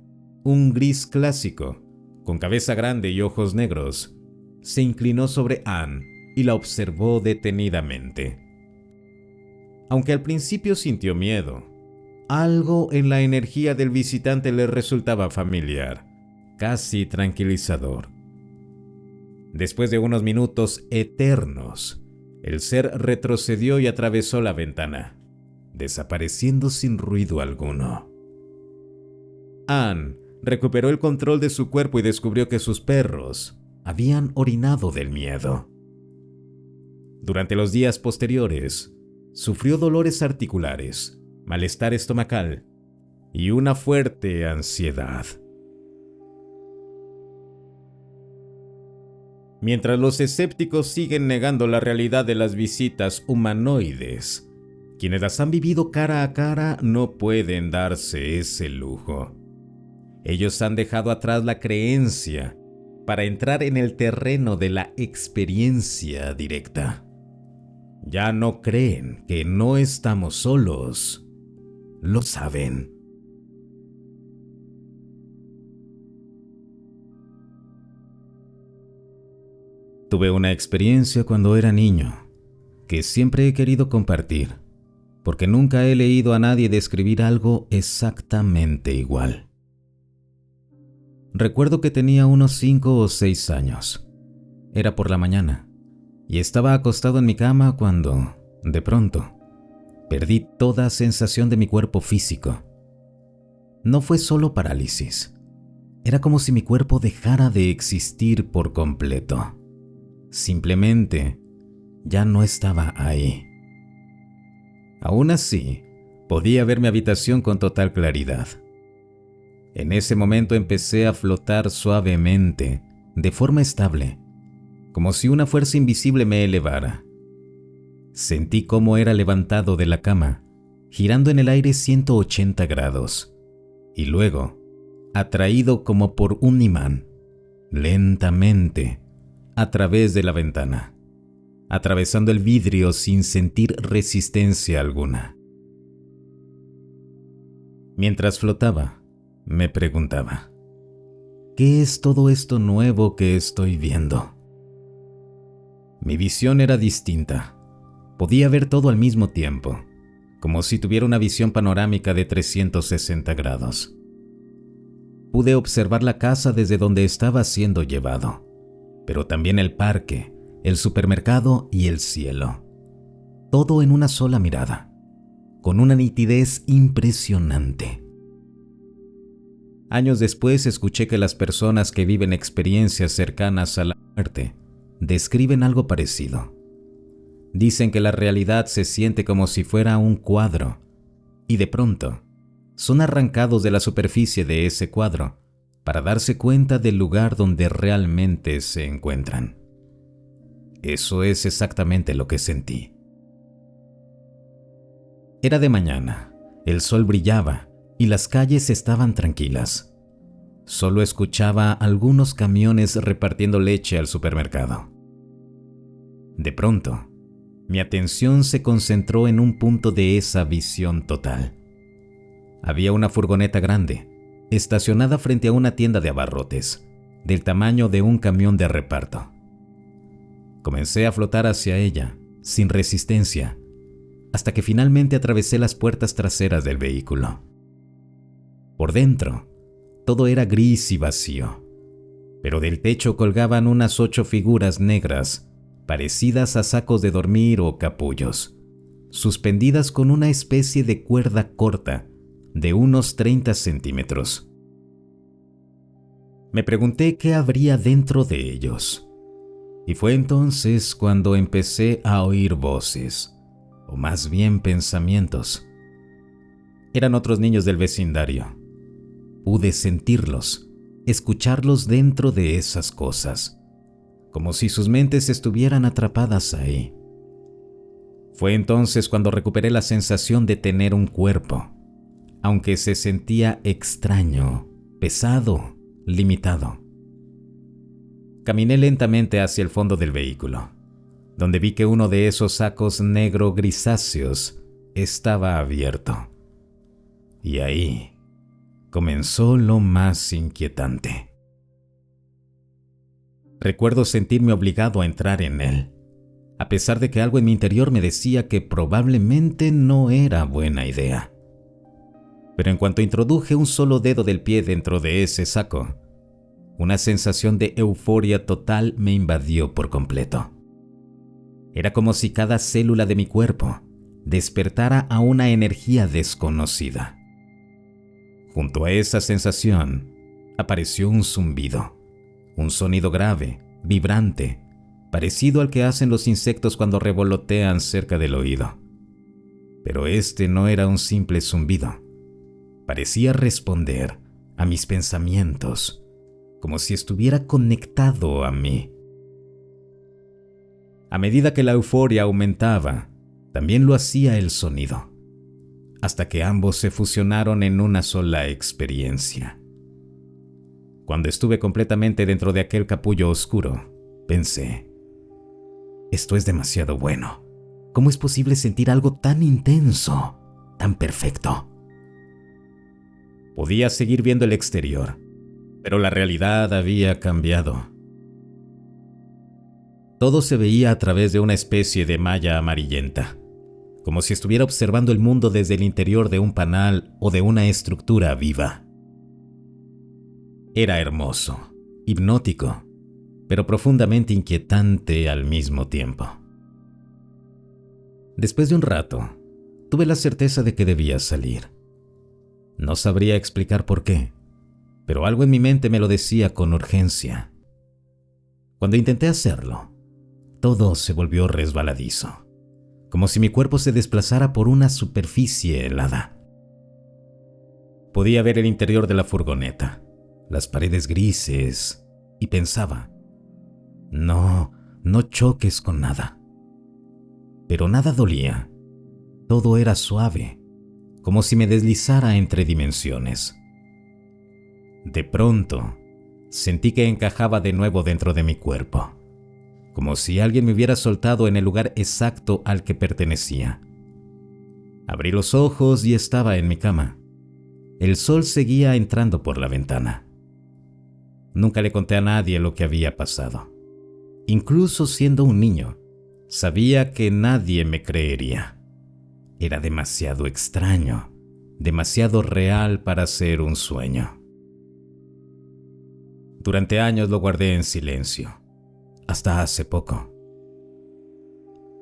un gris clásico, con cabeza grande y ojos negros, se inclinó sobre Anne y la observó detenidamente. Aunque al principio sintió miedo, algo en la energía del visitante le resultaba familiar, casi tranquilizador. Después de unos minutos eternos, el ser retrocedió y atravesó la ventana, desapareciendo sin ruido alguno. Anne recuperó el control de su cuerpo y descubrió que sus perros habían orinado del miedo. Durante los días posteriores, sufrió dolores articulares, malestar estomacal y una fuerte ansiedad. Mientras los escépticos siguen negando la realidad de las visitas humanoides, quienes las han vivido cara a cara no pueden darse ese lujo. Ellos han dejado atrás la creencia para entrar en el terreno de la experiencia directa. Ya no creen que no estamos solos. Lo saben. Tuve una experiencia cuando era niño que siempre he querido compartir, porque nunca he leído a nadie describir algo exactamente igual. Recuerdo que tenía unos 5 o 6 años. Era por la mañana y estaba acostado en mi cama cuando, de pronto, perdí toda sensación de mi cuerpo físico. No fue solo parálisis. Era como si mi cuerpo dejara de existir por completo. Simplemente ya no estaba ahí. Aún así, podía ver mi habitación con total claridad. En ese momento empecé a flotar suavemente, de forma estable, como si una fuerza invisible me elevara. Sentí cómo era levantado de la cama, girando en el aire 180 grados, y luego, atraído como por un imán, lentamente, a través de la ventana, atravesando el vidrio sin sentir resistencia alguna. Mientras flotaba, me preguntaba, ¿qué es todo esto nuevo que estoy viendo? Mi visión era distinta. Podía ver todo al mismo tiempo, como si tuviera una visión panorámica de 360 grados. Pude observar la casa desde donde estaba siendo llevado, pero también el parque, el supermercado y el cielo. Todo en una sola mirada, con una nitidez impresionante. Años después escuché que las personas que viven experiencias cercanas a la muerte describen algo parecido. Dicen que la realidad se siente como si fuera un cuadro, y de pronto son arrancados de la superficie de ese cuadro para darse cuenta del lugar donde realmente se encuentran. Eso es exactamente lo que sentí. Era de mañana, el sol brillaba y las calles estaban tranquilas. Solo escuchaba algunos camiones repartiendo leche al supermercado. De pronto, mi atención se concentró en un punto de esa visión total. Había una furgoneta grande, estacionada frente a una tienda de abarrotes, del tamaño de un camión de reparto. Comencé a flotar hacia ella, sin resistencia, hasta que finalmente atravesé las puertas traseras del vehículo. Por dentro, todo era gris y vacío, pero del techo colgaban unas 8 figuras negras, parecidas a sacos de dormir o capullos, suspendidas con una especie de cuerda corta de unos 30 centímetros. Me pregunté qué habría dentro de ellos, y fue entonces cuando empecé a oír voces, o más bien pensamientos. Eran otros niños del vecindario. Pude sentirlos, escucharlos dentro de esas cosas, como si sus mentes estuvieran atrapadas ahí. Fue entonces cuando recuperé la sensación de tener un cuerpo, aunque se sentía extraño, pesado, limitado. Caminé lentamente hacia el fondo del vehículo, donde vi que uno de esos sacos negro grisáceos estaba abierto. Y ahí comenzó lo más inquietante. Recuerdo sentirme obligado a entrar en él, a pesar de que algo en mi interior me decía que probablemente no era buena idea. Pero en cuanto introduje un solo dedo del pie dentro de ese saco, una sensación de euforia total me invadió por completo. Era como si cada célula de mi cuerpo despertara a una energía desconocida. Junto a esa sensación apareció un zumbido, un sonido grave, vibrante, parecido al que hacen los insectos cuando revolotean cerca del oído. Pero este no era un simple zumbido. Parecía responder a mis pensamientos, como si estuviera conectado a mí. A medida que la euforia aumentaba, también lo hacía el sonido, hasta que ambos se fusionaron en una sola experiencia. Cuando estuve completamente dentro de aquel capullo oscuro, pensé: esto es demasiado bueno. ¿Cómo es posible sentir algo tan intenso, tan perfecto? Podía seguir viendo el exterior, pero la realidad había cambiado. Todo se veía a través de una especie de malla amarillenta, como si estuviera observando el mundo desde el interior de un panal o de una estructura viva. Era hermoso, hipnótico, pero profundamente inquietante al mismo tiempo. Después de un rato, tuve la certeza de que debía salir. No sabría explicar por qué, pero algo en mi mente me lo decía con urgencia. Cuando intenté hacerlo, todo se volvió resbaladizo, como si mi cuerpo se desplazara por una superficie helada. Podía ver el interior de la furgoneta, las paredes grises, y pensaba: no choques con nada. Pero nada dolía. Todo era suave, como si me deslizara entre dimensiones. De pronto, sentí que encajaba de nuevo dentro de mi cuerpo, como si alguien me hubiera soltado en el lugar exacto al que pertenecía. Abrí los ojos y estaba en mi cama. El sol seguía entrando por la ventana. Nunca le conté a nadie lo que había pasado. Incluso siendo un niño, sabía que nadie me creería. Era demasiado extraño, demasiado real para ser un sueño. Durante años lo guardé en silencio, hasta hace poco.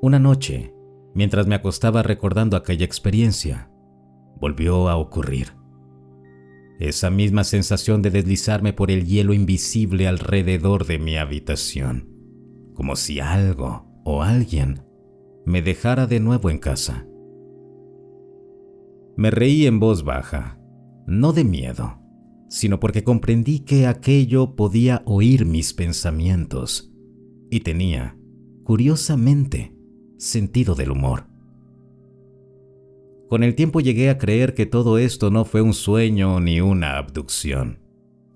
Una noche, mientras me acostaba recordando aquella experiencia, volvió a ocurrir. Esa misma sensación de deslizarme por el hielo invisible alrededor de mi habitación, como si algo o alguien me dejara de nuevo en casa. Me reí en voz baja, no de miedo, sino porque comprendí que aquello podía oír mis pensamientos y tenía, curiosamente, sentido del humor. Con el tiempo llegué a creer que todo esto no fue un sueño ni una abducción,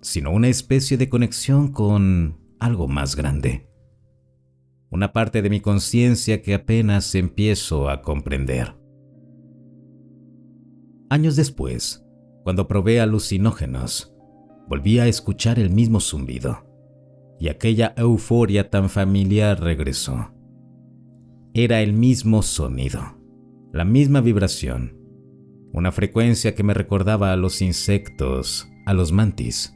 sino una especie de conexión con algo más grande. Una parte de mi conciencia que apenas empiezo a comprender. Años después, cuando probé alucinógenos, volví a escuchar el mismo zumbido, y aquella euforia tan familiar regresó. Era el mismo sonido, la misma vibración, una frecuencia que me recordaba a los insectos, a los mantis.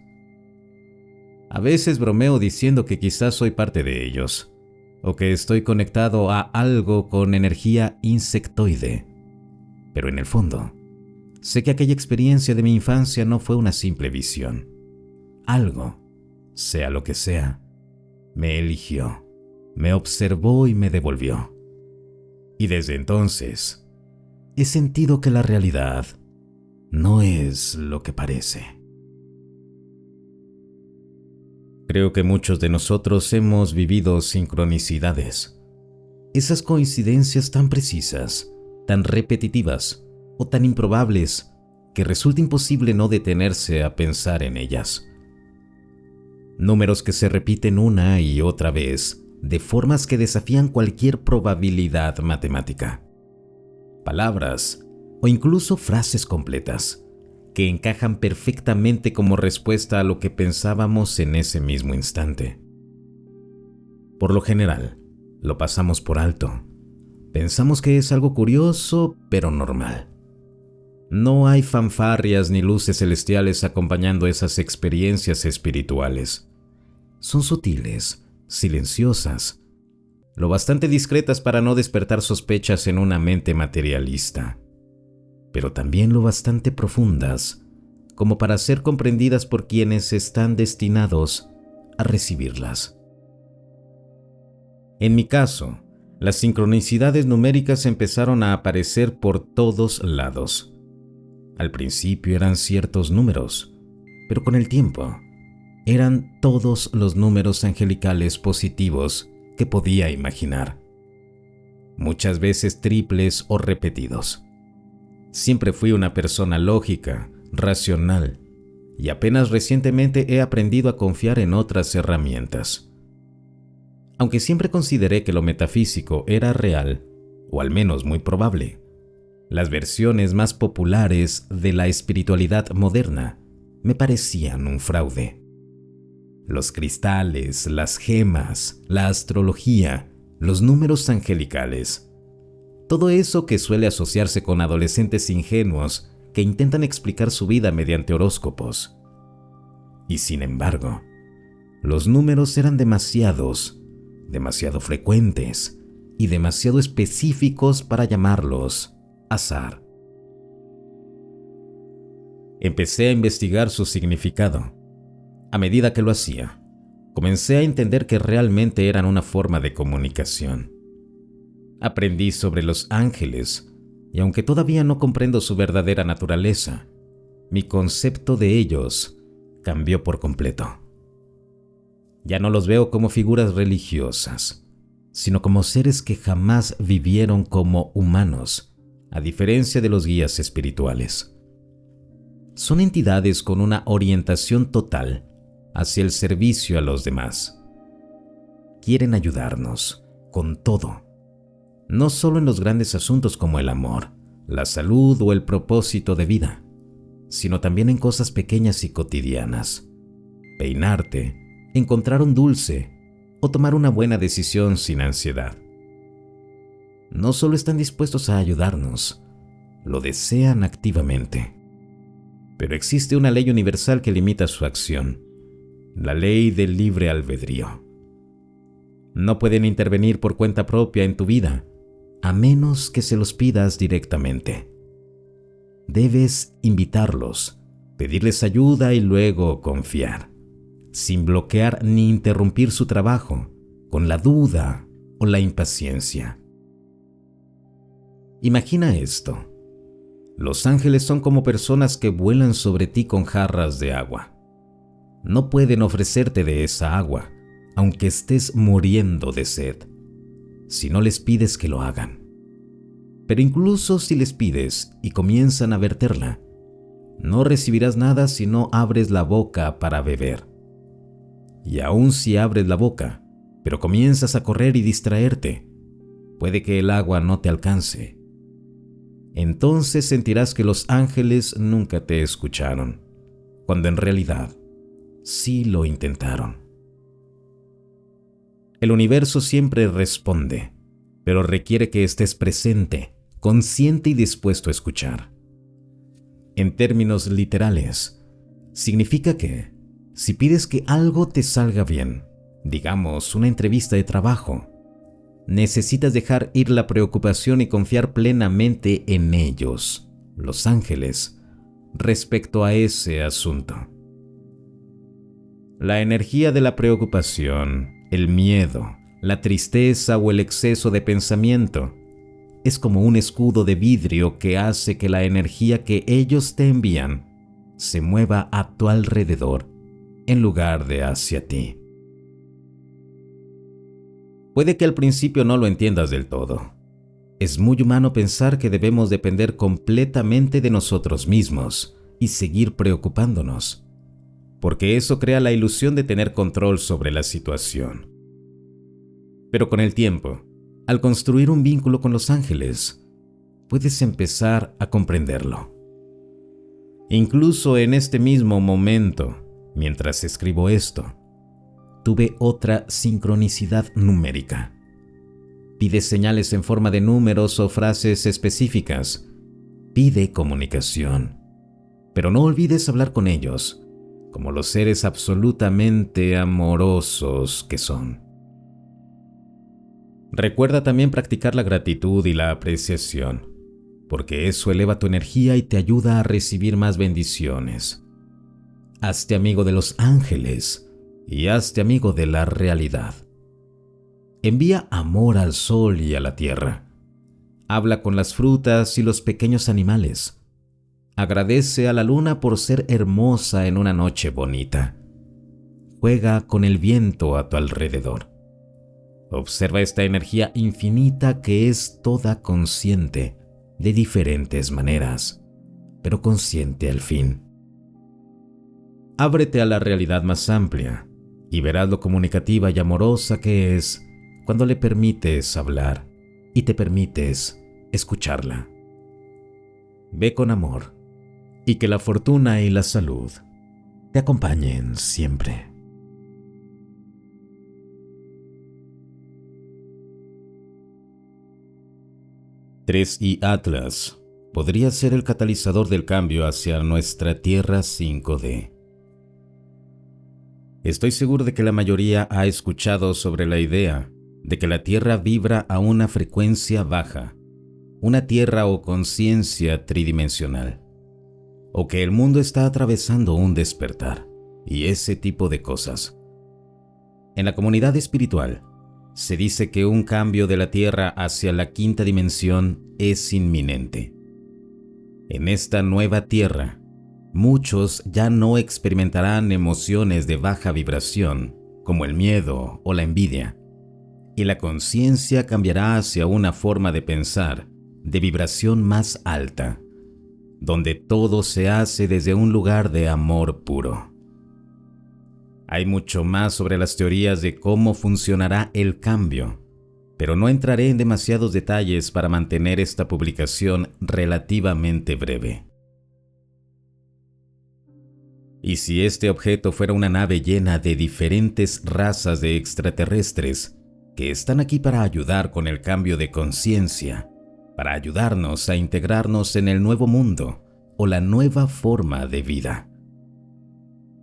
A veces bromeo diciendo que quizás soy parte de ellos, o que estoy conectado a algo con energía insectoide. Pero en el fondo, sé que aquella experiencia de mi infancia no fue una simple visión. Algo, sea lo que sea, me eligió, me observó y me devolvió. Y desde entonces, he sentido que la realidad no es lo que parece. Creo que muchos de nosotros hemos vivido sincronicidades. Esas coincidencias tan precisas, tan repetitivas o tan improbables que resulta imposible no detenerse a pensar en ellas. Números que se repiten una y otra vez de formas que desafían cualquier probabilidad matemática. Palabras o incluso frases completas que encajan perfectamente como respuesta a lo que pensábamos en ese mismo instante. Por lo general, lo pasamos por alto. Pensamos que es algo curioso, pero normal. No hay fanfarrias ni luces celestiales acompañando esas experiencias espirituales. Son sutiles, silenciosas, lo bastante discretas para no despertar sospechas en una mente materialista, pero también lo bastante profundas como para ser comprendidas por quienes están destinados a recibirlas. En mi caso, las sincronicidades numéricas empezaron a aparecer por todos lados. Al principio eran ciertos números, pero con el tiempo eran todos los números angelicales positivos que podía imaginar. Muchas veces triples o repetidos. Siempre fui una persona lógica, racional, y apenas recientemente he aprendido a confiar en otras herramientas. Aunque siempre consideré que lo metafísico era real, o al menos muy probable, las versiones más populares de la espiritualidad moderna me parecían un fraude. Los cristales, las gemas, la astrología, los números angelicales, todo eso que suele asociarse con adolescentes ingenuos que intentan explicar su vida mediante horóscopos. Y sin embargo, los números eran demasiado frecuentes y demasiado específicos para llamarlos azar. Empecé a investigar su significado. A medida que lo hacía, comencé a entender que realmente eran una forma de comunicación. Aprendí sobre los ángeles, y aunque todavía no comprendo su verdadera naturaleza, mi concepto de ellos cambió por completo. Ya no los veo como figuras religiosas, sino como seres que jamás vivieron como humanos, a diferencia de los guías espirituales. Son entidades con una orientación total hacia el servicio a los demás. Quieren ayudarnos con todo, no solo en los grandes asuntos como el amor, la salud o el propósito de vida, sino también en cosas pequeñas y cotidianas. Peinarte, encontrar un dulce o tomar una buena decisión sin ansiedad. No solo están dispuestos a ayudarnos, lo desean activamente. Pero existe una ley universal que limita su acción, la ley del libre albedrío. No pueden intervenir por cuenta propia en tu vida, a menos que se los pidas directamente. Debes invitarlos, pedirles ayuda y luego confiar, sin bloquear ni interrumpir su trabajo con la duda o la impaciencia. Imagina esto. Los ángeles son como personas que vuelan sobre ti con jarras de agua. No pueden ofrecerte de esa agua, aunque estés muriendo de sed, si no les pides que lo hagan. Pero incluso si les pides y comienzan a verterla, no recibirás nada si no abres la boca para beber. Y aun si abres la boca, pero comienzas a correr y distraerte, puede que el agua no te alcance. Entonces sentirás que los ángeles nunca te escucharon, cuando en realidad sí lo intentaron. El universo siempre responde, pero requiere que estés presente, consciente y dispuesto a escuchar. En términos literales, significa que, si pides que algo te salga bien, digamos una entrevista de trabajo, necesitas dejar ir la preocupación y confiar plenamente en ellos, los ángeles, respecto a ese asunto. La energía de la preocupación, el miedo, la tristeza o el exceso de pensamiento es como un escudo de vidrio que hace que la energía que ellos te envían se mueva a tu alrededor en lugar de hacia ti. Puede que al principio no lo entiendas del todo. Es muy humano pensar que debemos depender completamente de nosotros mismos y seguir preocupándonos, porque eso crea la ilusión de tener control sobre la situación. Pero con el tiempo, al construir un vínculo con los ángeles, puedes empezar a comprenderlo. Incluso en este mismo momento, mientras escribo esto, tuve otra sincronicidad numérica. Pide señales en forma de números o frases específicas. Pide comunicación. Pero no olvides hablar con ellos, como los seres absolutamente amorosos que son. Recuerda también practicar la gratitud y la apreciación, porque eso eleva tu energía y te ayuda a recibir más bendiciones. Hazte amigo de los ángeles y hazte amigo de la realidad. Envía amor al sol y a la tierra. Habla con las frutas y los pequeños animales. Agradece a la luna por ser hermosa en una noche bonita. Juega con el viento a tu alrededor. Observa esta energía infinita que es toda consciente de diferentes maneras, pero consciente al fin. Ábrete a la realidad más amplia y verás lo comunicativa y amorosa que es cuando le permites hablar y te permites escucharla. Ve con amor y que la fortuna y la salud te acompañen siempre. 3i Atlas podría ser el catalizador del cambio hacia nuestra Tierra 5D. Estoy seguro de que la mayoría ha escuchado sobre la idea de que la Tierra vibra a una frecuencia baja, una Tierra o conciencia tridimensional, o que el mundo está atravesando un despertar, y ese tipo de cosas. En la comunidad espiritual, se dice que un cambio de la Tierra hacia la quinta dimensión es inminente. En esta nueva Tierra, muchos ya no experimentarán emociones de baja vibración, como el miedo o la envidia, y la conciencia cambiará hacia una forma de pensar de vibración más alta, donde todo se hace desde un lugar de amor puro. Hay mucho más sobre las teorías de cómo funcionará el cambio, pero no entraré en demasiados detalles para mantener esta publicación relativamente breve. Y si este objeto fuera una nave llena de diferentes razas de extraterrestres que están aquí para ayudar con el cambio de conciencia, para ayudarnos a integrarnos en el nuevo mundo o la nueva forma de vida.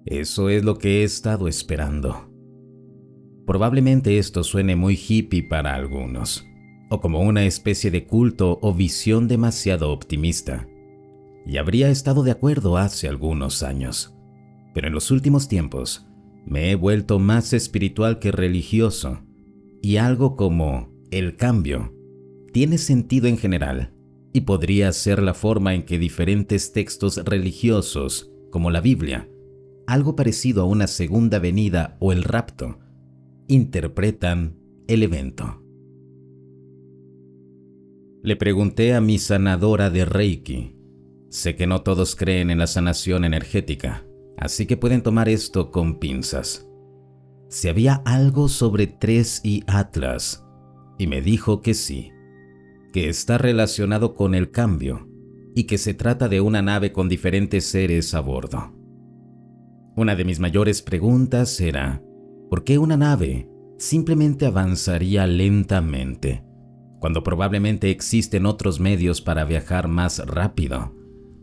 Eso es lo que he estado esperando. Probablemente esto suene muy hippie para algunos, o como una especie de culto o visión demasiado optimista, y habría estado de acuerdo hace algunos años. Pero en los últimos tiempos me he vuelto más espiritual que religioso, y algo como el cambio tiene sentido en general, y podría ser la forma en que diferentes textos religiosos, como la Biblia, algo parecido a una segunda venida o el rapto, interpretan el evento. Le pregunté a mi sanadora de Reiki. Sé que no todos creen en la sanación energética, así que pueden tomar esto con pinzas. Si había algo sobre 3i Atlas, y me dijo que sí, que está relacionado con el cambio y que se trata de una nave con diferentes seres a bordo. Una de mis mayores preguntas era, ¿por qué una nave simplemente avanzaría lentamente, cuando probablemente existen otros medios para viajar más rápido,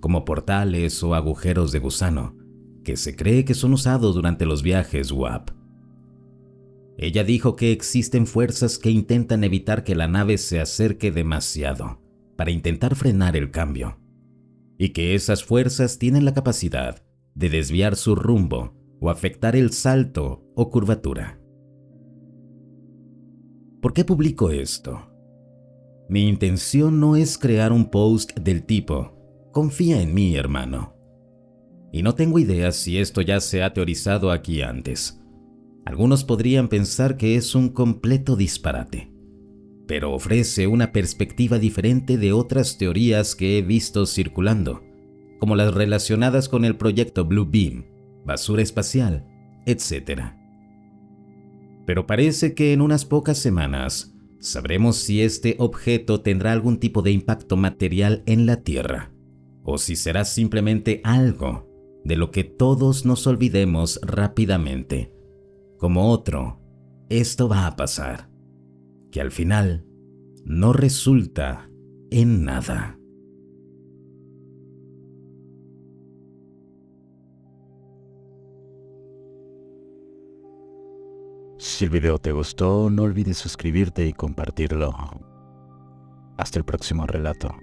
como portales o agujeros de gusano, que se cree que son usados durante los viajes warp? Ella dijo que existen fuerzas que intentan evitar que la nave se acerque demasiado, para intentar frenar el cambio, y que esas fuerzas tienen la capacidad de desviar su rumbo o afectar el salto o curvatura. ¿Por qué publico esto? Mi intención no es crear un post del tipo "confía en mí, hermano". Y no tengo idea si esto ya se ha teorizado aquí antes. Algunos podrían pensar que es un completo disparate, pero ofrece una perspectiva diferente de otras teorías que he visto circulando, como las relacionadas con el proyecto Blue Beam, basura espacial, etc. Pero parece que en unas pocas semanas sabremos si este objeto tendrá algún tipo de impacto material en la Tierra, o si será simplemente algo de lo que todos nos olvidemos rápidamente. Como otro, esto va a pasar, que al final no resulta en nada. Si el video te gustó, no olvides suscribirte y compartirlo. Hasta el próximo relato.